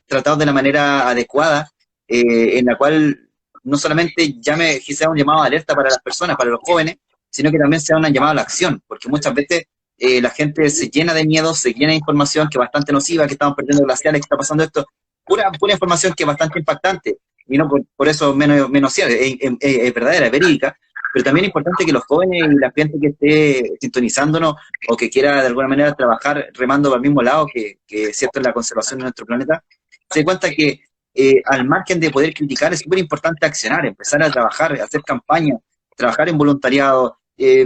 tratados de la manera adecuada, en la cual no solamente sea un llamado de alerta para las personas, para los jóvenes, sino que también sea una llamada a la acción, porque muchas veces la gente se llena de miedo, se llena de información que es bastante nociva, que estamos perdiendo glaciares, que está pasando esto, pura información que es bastante impactante, y no por eso menos cierta, es verdadera, es verídica, pero también es importante que los jóvenes y la gente que esté sintonizándonos o que quiera de alguna manera trabajar remando al mismo lado, que es cierto en la conservación de nuestro planeta, se dé cuenta que al margen de poder criticar es súper importante accionar, empezar a trabajar, hacer campañas, trabajar en voluntariado,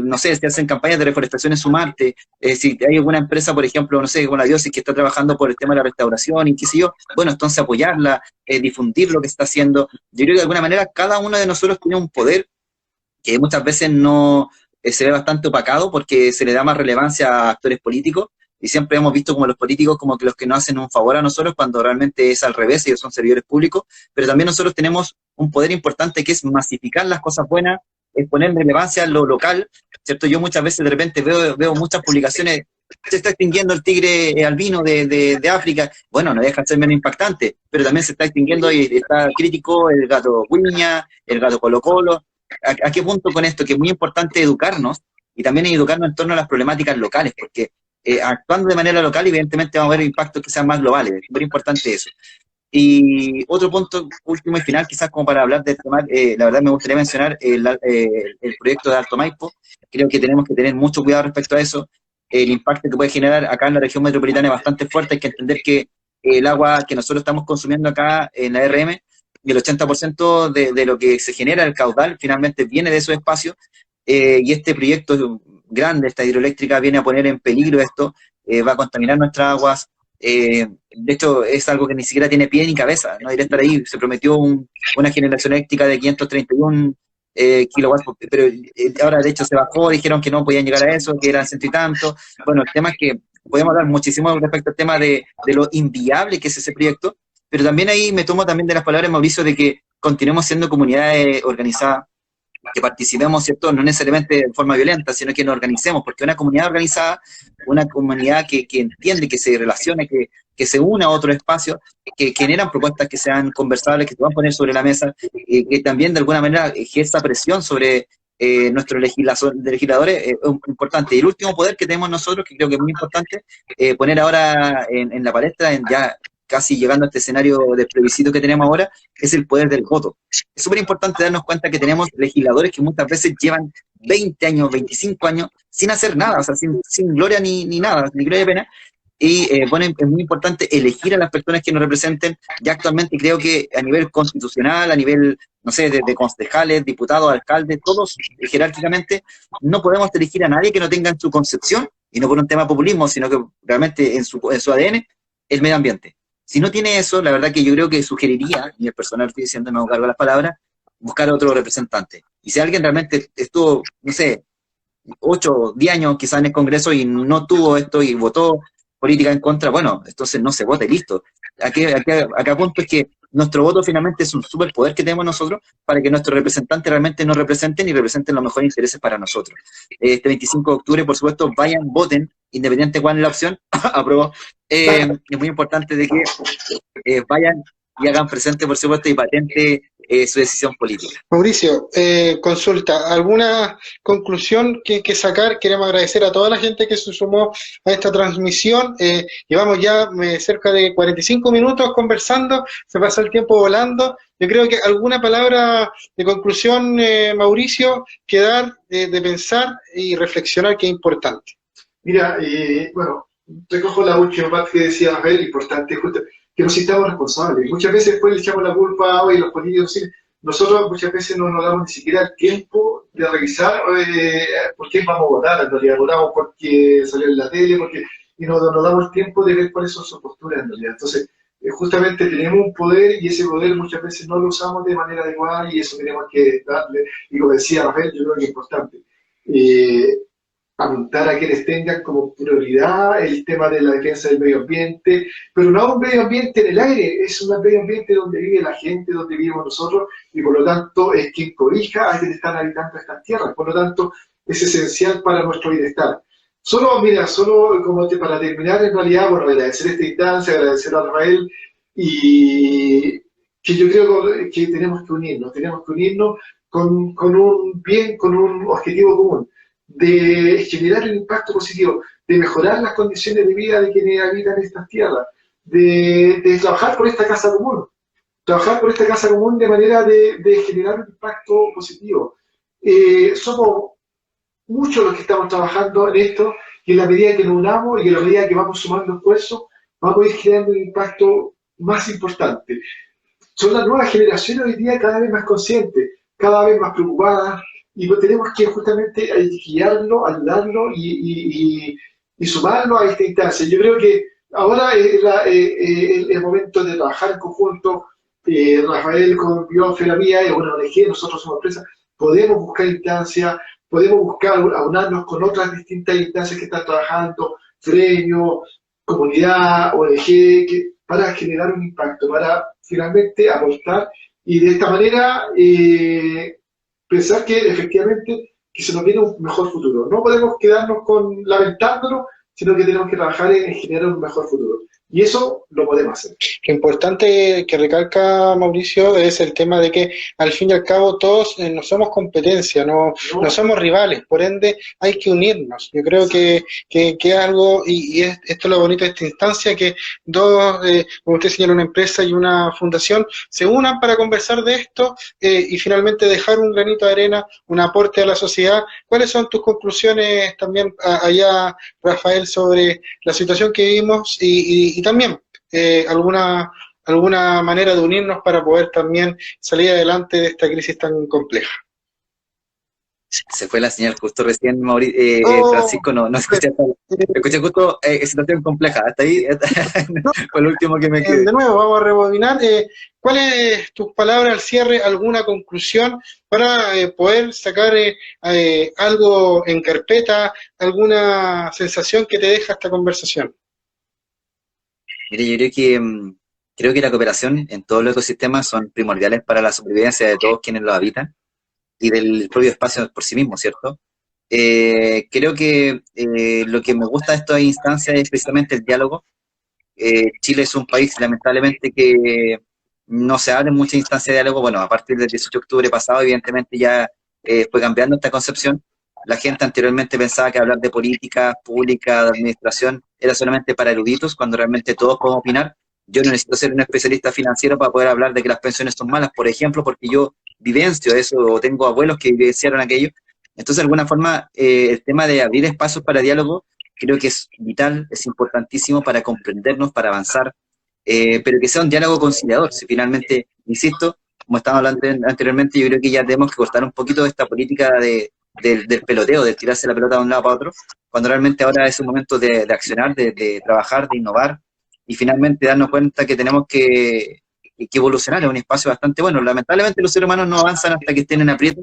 no sé, si hacen campañas de reforestación en Sumarte, si hay alguna empresa, por ejemplo, no sé, como la Diócesis que está trabajando por el tema de la restauración y qué sé yo, bueno, entonces apoyarla, difundir lo que está haciendo. Yo creo que de alguna manera cada uno de nosotros tiene un poder que muchas veces no se ve bastante opacado porque se le da más relevancia a actores políticos, y siempre hemos visto como los políticos como que los que nos hacen un favor a nosotros cuando realmente es al revés, ellos son servidores públicos, pero también nosotros tenemos un poder importante que es masificar las cosas buenas, es poner relevancia a lo local, ¿cierto? Yo muchas veces de repente veo muchas publicaciones, se está extinguiendo el tigre albino de África, bueno, no deja de ser menos impactante, pero también se está extinguiendo y está crítico el gato Guiña, el gato Colo Colo. ¿A qué punto con esto? Que es muy importante educarnos y también educarnos en torno a las problemáticas locales, porque actuando de manera local evidentemente vamos a ver impactos que sean más globales, es muy importante eso. Y otro punto último y final, quizás como para hablar de este tema, la verdad me gustaría mencionar el proyecto de Alto Maipo. Creo que tenemos que tener mucho cuidado respecto a eso. El impacto que puede generar acá en la región metropolitana es bastante fuerte. Hay que entender que el agua que nosotros estamos consumiendo acá en la RM, el 80% de lo que se genera, el caudal, finalmente viene de esos espacios, y este proyecto grande, esta hidroeléctrica, viene a poner en peligro esto, va a contaminar nuestras aguas. De hecho, es algo que ni siquiera tiene pie ni cabeza, no debería estar ahí. Se prometió una generación eléctrica de 531 kilowatts, pero ahora de hecho se bajó, dijeron que no podían llegar a eso, que eran ciento y tanto. Bueno, el tema es que podemos hablar muchísimo respecto al tema de lo inviable que es ese proyecto, pero también ahí me tomo también de las palabras, Mauricio, de que continuemos siendo comunidades organizadas, que participemos, ¿cierto? No necesariamente de forma violenta, sino que nos organicemos, porque una comunidad organizada, una comunidad que entiende, que se relacione, que se una a otro espacio, que generan propuestas que sean conversables, que se van a poner sobre la mesa, que también de alguna manera ejerza presión sobre nuestros legisladores, es importante. Y el último poder que tenemos nosotros, que creo que es muy importante, poner ahora en la palestra, ya casi llegando a este escenario de plebiscito que tenemos ahora, es el poder del voto. Es súper importante darnos cuenta que tenemos legisladores que muchas veces llevan 20 años, 25 años, sin hacer nada, o sea, sin gloria ni nada, ni gloria ni pena, y bueno, es muy importante elegir a las personas que nos representen. Ya actualmente creo que a nivel constitucional, a nivel, no sé, de concejales, diputados, alcaldes, todos jerárquicamente, no podemos elegir a nadie que no tenga en su concepción, y no por un tema de populismo, sino que realmente en su ADN, el medio ambiente. Si no tiene eso, la verdad que yo creo que sugeriría, y el personal estoy diciendo, me hago cargo de las palabras, buscar otro representante. Y si alguien realmente estuvo, no sé, 8 o 10 años quizás en el Congreso y no tuvo esto y votó política en contra, bueno, entonces no se vote, listo. Acá punto es que nuestro voto finalmente es un superpoder que tenemos nosotros para que nuestros representantes realmente nos representen y representen los mejores intereses para nosotros. Este 25 de octubre, por supuesto, vayan, voten, independiente de cuál es la opción, aprobó. Es muy importante de que vayan y hagan presente, por supuesto, y patente su decisión política. Mauricio, consulta, ¿alguna conclusión que sacar? Queremos agradecer a toda la gente que se sumó a esta transmisión. Llevamos ya cerca de 45 minutos conversando, se pasa el tiempo volando. Yo creo que alguna palabra de conclusión, Mauricio, que dar de pensar y reflexionar, que es importante. Mira, bueno, recojo la última parte que decía Rafael, importante, justo, que nos sintamos responsables. Muchas veces después le echamos la culpa a los políticos. Nosotros muchas veces no nos damos ni siquiera el tiempo de revisar por qué vamos a votar. En realidad votamos porque salió en la tele, y no nos damos el tiempo de ver cuáles son sus posturas en realidad. Entonces, justamente tenemos un poder y ese poder muchas veces no lo usamos de manera adecuada y eso tenemos que darle. Y como decía Rafael, yo creo que es importante. Apuntar a quienes tengan como prioridad el tema de la defensa del medio ambiente, pero no un medio ambiente en el aire, es un medio ambiente donde vive la gente, donde vivimos nosotros, y por lo tanto es quien cobija a quienes están habitando estas tierras, por lo tanto es esencial para nuestro bienestar. Mira, para terminar, en realidad, bueno, agradecer esta instancia, agradecer a Rafael, y que yo creo que tenemos que unirnos con un bien, con un objetivo común, de generar el impacto positivo, de mejorar las condiciones de vida de quienes habitan estas tierras, de trabajar por esta casa común. trabajar por esta casa común de manera de generar un impacto positivo. Somos muchos los que estamos trabajando en esto, y en la medida que nos unamos y en la medida que vamos sumando esfuerzos, vamos a ir generando un impacto más importante. Son las nuevas generaciones hoy día cada vez más conscientes, cada vez más preocupadas, y pues tenemos que justamente guiarlo, ayudarlo y sumarlo a esta instancia. Yo creo que ahora es el momento de trabajar en conjunto. Rafael con Biosfera Mía es una ONG, nosotros somos empresas, podemos buscar instancias, podemos buscar aunarnos con otras distintas instancias que están trabajando, gremio, comunidad, ONG, para generar un impacto, para finalmente aportar y de esta manera pensar que efectivamente que se nos viene un mejor futuro. No podemos quedarnos lamentándonos, sino que tenemos que trabajar en generar un mejor futuro. Y eso lo podemos hacer. Lo importante que recalca Mauricio es el tema de que al fin y al cabo todos no somos competencia, no somos rivales, por ende hay que unirnos. Yo creo que es algo, esto es lo bonito de esta instancia, que dos, como usted señala, una empresa y una fundación, se unan para conversar de esto y finalmente dejar un granito de arena, un aporte a la sociedad. ¿Cuáles son tus conclusiones también allá, Rafael, sobre la situación que vivimos y también alguna manera de unirnos para poder también salir adelante de esta crisis tan compleja? Se fue la señal justo recién, Francisco, no escuché, justo situación compleja, hasta ahí fue el último que me quedé. De nuevo, vamos a rebobinar. ¿Cuáles tus palabras al cierre, alguna conclusión para poder sacar algo en carpeta, alguna sensación que te deja esta conversación? Mire, yo creo que la cooperación en todos los ecosistemas son primordiales para la supervivencia de todos quienes los habitan y del propio espacio por sí mismo, ¿cierto? Creo que lo que me gusta de estas instancias es precisamente el diálogo. Chile es un país, lamentablemente, que no se abre muchas instancias de diálogo. Bueno, a partir del 18 de octubre pasado, evidentemente ya fue cambiando esta concepción. La gente anteriormente pensaba que hablar de política pública, de administración, era solamente para eruditos, cuando realmente todos podemos opinar. Yo no necesito ser un especialista financiero para poder hablar de que las pensiones son malas, por ejemplo, porque yo vivencio eso, o tengo abuelos que vivenciaron aquello. Entonces, de alguna forma, el tema de abrir espacios para diálogo creo que es vital, es importantísimo para comprendernos, para avanzar, pero que sea un diálogo conciliador. Si finalmente, insisto, como estaba hablando anteriormente, yo creo que ya tenemos que cortar un poquito de esta política del peloteo, de tirarse la pelota de un lado para otro, cuando realmente ahora es un momento de accionar, de trabajar, de innovar, y finalmente darnos cuenta que tenemos que evolucionar. Es un espacio bastante bueno. Lamentablemente los seres humanos no avanzan hasta que estén en aprieto.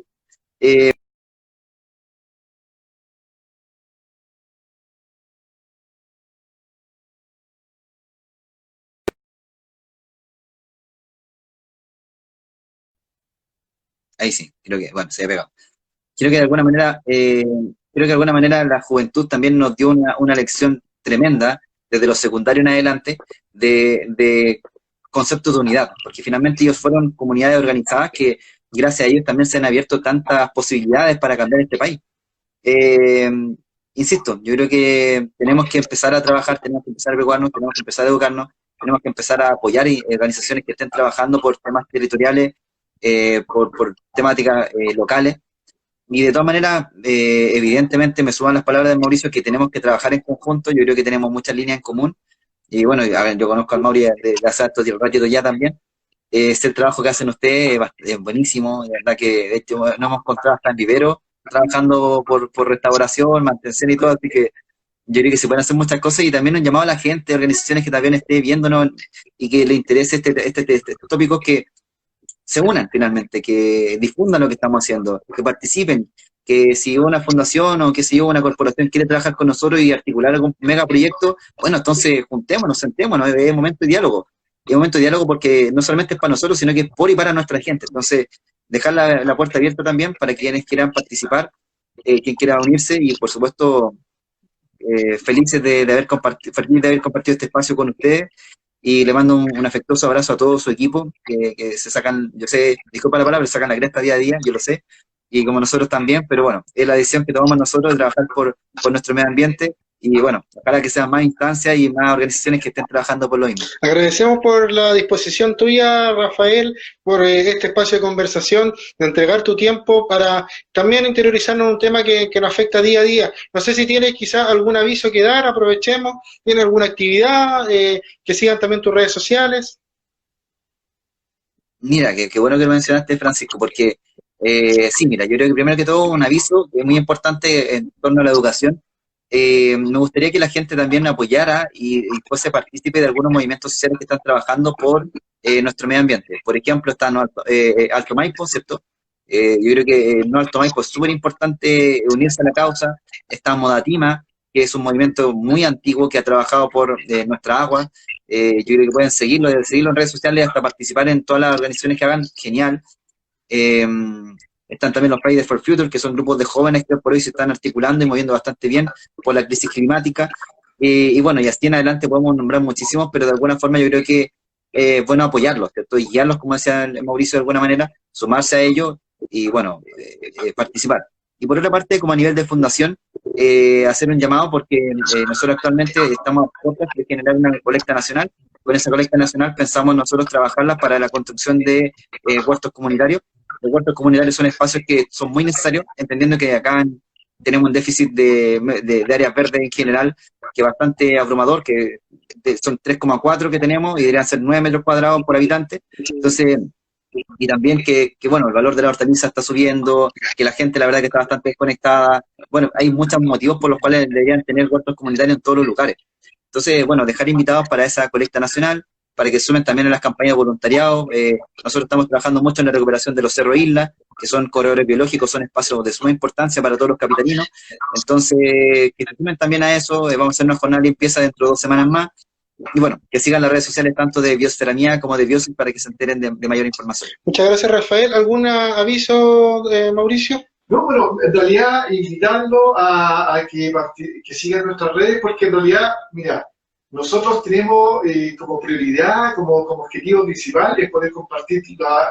Ahí sí, creo que, bueno, se había pegado. Creo que de alguna manera la juventud también nos dio una lección tremenda, desde los secundarios en adelante, de conceptos de unidad, porque finalmente ellos fueron comunidades organizadas que gracias a ellos también se han abierto tantas posibilidades para cambiar este país. Insisto, yo creo que tenemos que empezar a trabajar, tenemos que empezar a preocuparnos, tenemos que empezar a educarnos, tenemos que empezar a apoyar organizaciones que estén trabajando por temas territoriales, por temáticas locales. Y de todas maneras, evidentemente me suman las palabras de Mauricio, que tenemos que trabajar en conjunto. Yo creo que tenemos muchas líneas en común. Y bueno, a ver, yo conozco al Mauri de hace estos ratitos ya también. El trabajo que hacen ustedes es buenísimo. De verdad que de hecho nos hemos encontrado hasta en vivero, trabajando por restauración, mantención y todo. Así que yo creo que se pueden hacer muchas cosas, y también un llamado a la gente, organizaciones que también esté viéndonos y que le interese estos tópicos, que se unan finalmente, que difundan lo que estamos haciendo, que participen, que si una fundación o que si una corporación quiere trabajar con nosotros y articular algún megaproyecto, bueno, entonces juntémonos, sentémonos, es momento de diálogo. Es momento de diálogo porque no solamente es para nosotros, sino que es por y para nuestra gente. Entonces, dejar la puerta abierta también para quienes quieran participar, quien quiera unirse, y por supuesto, felices de haber compartido este espacio con ustedes. Y le mando un afectuoso abrazo a todo su equipo, que se sacan, yo sé, disculpa la palabra, se sacan la cresta día a día, yo lo sé, y como nosotros también, pero bueno, es la decisión que tomamos nosotros de trabajar por nuestro medio ambiente, y bueno, ojalá que sean más instancias y más organizaciones que estén trabajando por lo mismo. Agradecemos por la disposición tuya, Rafael, por este espacio de conversación, de entregar tu tiempo para también interiorizarnos en un tema que nos afecta día a día. No sé si tienes quizás algún aviso que dar, aprovechemos, ¿tienes alguna actividad, que sigan también tus redes sociales? Mira, qué bueno que lo mencionaste, Francisco, porque sí, mira, yo creo que primero que todo un aviso que es muy importante en torno a la educación. Me gustaría que la gente también apoyara y fuese partícipe de algunos movimientos sociales que están trabajando por nuestro medio ambiente. Por ejemplo, está Alto Maipo, ¿cierto? Yo creo que No Alto Maipo es súper importante unirse a la causa. Está Modatima, que es un movimiento muy antiguo que ha trabajado por nuestra agua. Yo creo que pueden seguirlo en redes sociales hasta participar en todas las organizaciones que hagan, genial. Eh, Están también los Fridays for Future, que son grupos de jóvenes que por hoy se están articulando y moviendo bastante bien por la crisis climática. Y bueno, y así en adelante podemos nombrar muchísimos, pero de alguna forma yo creo que es bueno apoyarlos, ¿cierto? Y guiarlos, como decía Mauricio, de alguna manera, sumarse a ellos y bueno, participar. Y por otra parte, como a nivel de fundación, hacer un llamado porque nosotros actualmente estamos a puertas de generar una colecta nacional. Con esa colecta nacional pensamos nosotros trabajarla para la construcción de huertos comunitarios. Los huertos comunitarios son espacios que son muy necesarios, entendiendo que acá tenemos un déficit de áreas verdes en general, que es bastante abrumador, que son 3,4 que tenemos y deberían ser 9 metros cuadrados por habitante. Entonces, y también bueno, el valor de la hortaliza está subiendo, que la gente la verdad que está bastante desconectada. Bueno, hay muchos motivos por los cuales deberían tener huertos comunitarios en todos los lugares. Entonces, bueno, dejar invitados para esa colecta nacional, para que sumen también a las campañas de voluntariado. Nosotros estamos trabajando mucho en la recuperación de los Cerro Isla, que son corredores biológicos, son espacios de suma importancia para todos los capitalinos. Entonces, que se sumen también a eso. Vamos a hacer una jornada de limpieza dentro de 2 semanas más. Y bueno, que sigan las redes sociales tanto de Biosfera Mía como de Biosis para que se enteren de mayor información. Muchas gracias, Rafael. ¿Algún aviso, Mauricio? No, bueno, en realidad invitarlo a que sigan nuestras redes, porque en realidad, mira, nosotros tenemos como prioridad, como objetivo principal, es poder compartir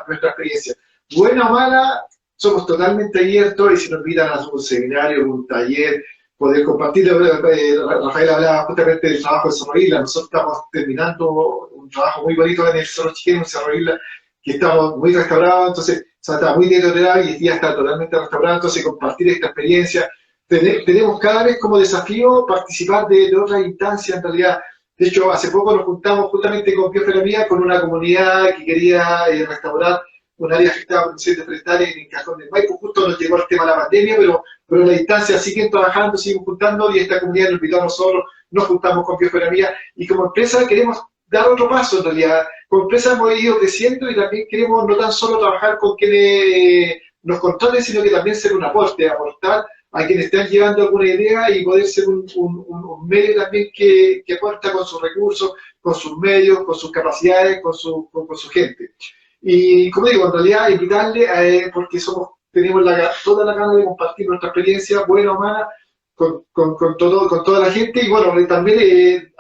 nuestra experiencia. Buena o mala, somos totalmente abiertos y si nos invitan a un seminario, un taller, poder compartir. Rafael hablaba justamente del trabajo de Cerro Isla. Nosotros estamos terminando un trabajo muy bonito en el Cerro Chiquén, un Cerro Isla, que estamos muy restaurados, entonces está muy deteriorado y ya está totalmente restaurado, entonces compartir esta experiencia. Tenemos cada vez como desafío participar de otras instancias en realidad. De hecho, hace poco nos juntamos justamente con Biosfera Mía, con una comunidad que quería restaurar un área afectada por incendios forestales en el Cajón del Maipo. Justo nos llegó el tema de la pandemia, pero en la instancia siguen trabajando, siguen juntando, y esta comunidad nos invitó a nosotros, nos juntamos con Biosfera Mía, y como empresa queremos dar otro paso en realidad. Como empresa hemos ido creciendo y también queremos no tan solo trabajar con quienes nos contraten, sino que también ser un aporte, aportar a quienes están llevando alguna idea y poder ser un medio también que aporta con sus recursos, con sus medios, con sus capacidades, con su gente. Y como digo, en realidad invitarle, porque tenemos toda la gana de compartir nuestra experiencia, buena o mala, con toda la gente. Y bueno, también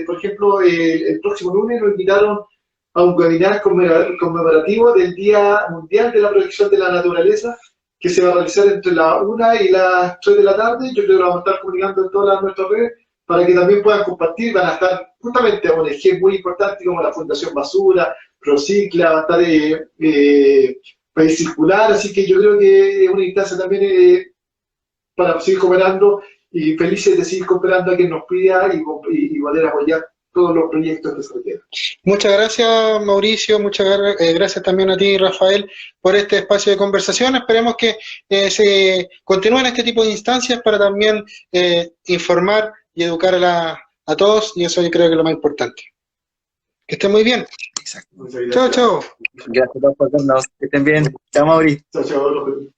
por ejemplo, el próximo lunes nos invitaron a un webinar conmemorativo del Día Mundial de la Protección de la Naturaleza, que se va a realizar entre las 1 y las 3 de la tarde. Yo creo que lo vamos a estar publicando en todas nuestras redes para que también puedan compartir. Van a estar justamente ONG muy importantes como la Fundación Basura, Procicla, va a estar País Circular, así que yo creo que es una instancia también para seguir cooperando, y felices de seguir cooperando a quien nos pida y poder apoyar todos los proyectos que se requieran. Muchas gracias, Mauricio, muchas gracias también a ti, Rafael, por este espacio de conversación. Esperemos que se continúen este tipo de instancias para también informar y educar a todos, y eso yo creo que es lo más importante. Que estén muy bien. Exacto. Chao, chao. Gracias a todos por vernos. Que estén bien. Chao, Mauricio. Chao, chao.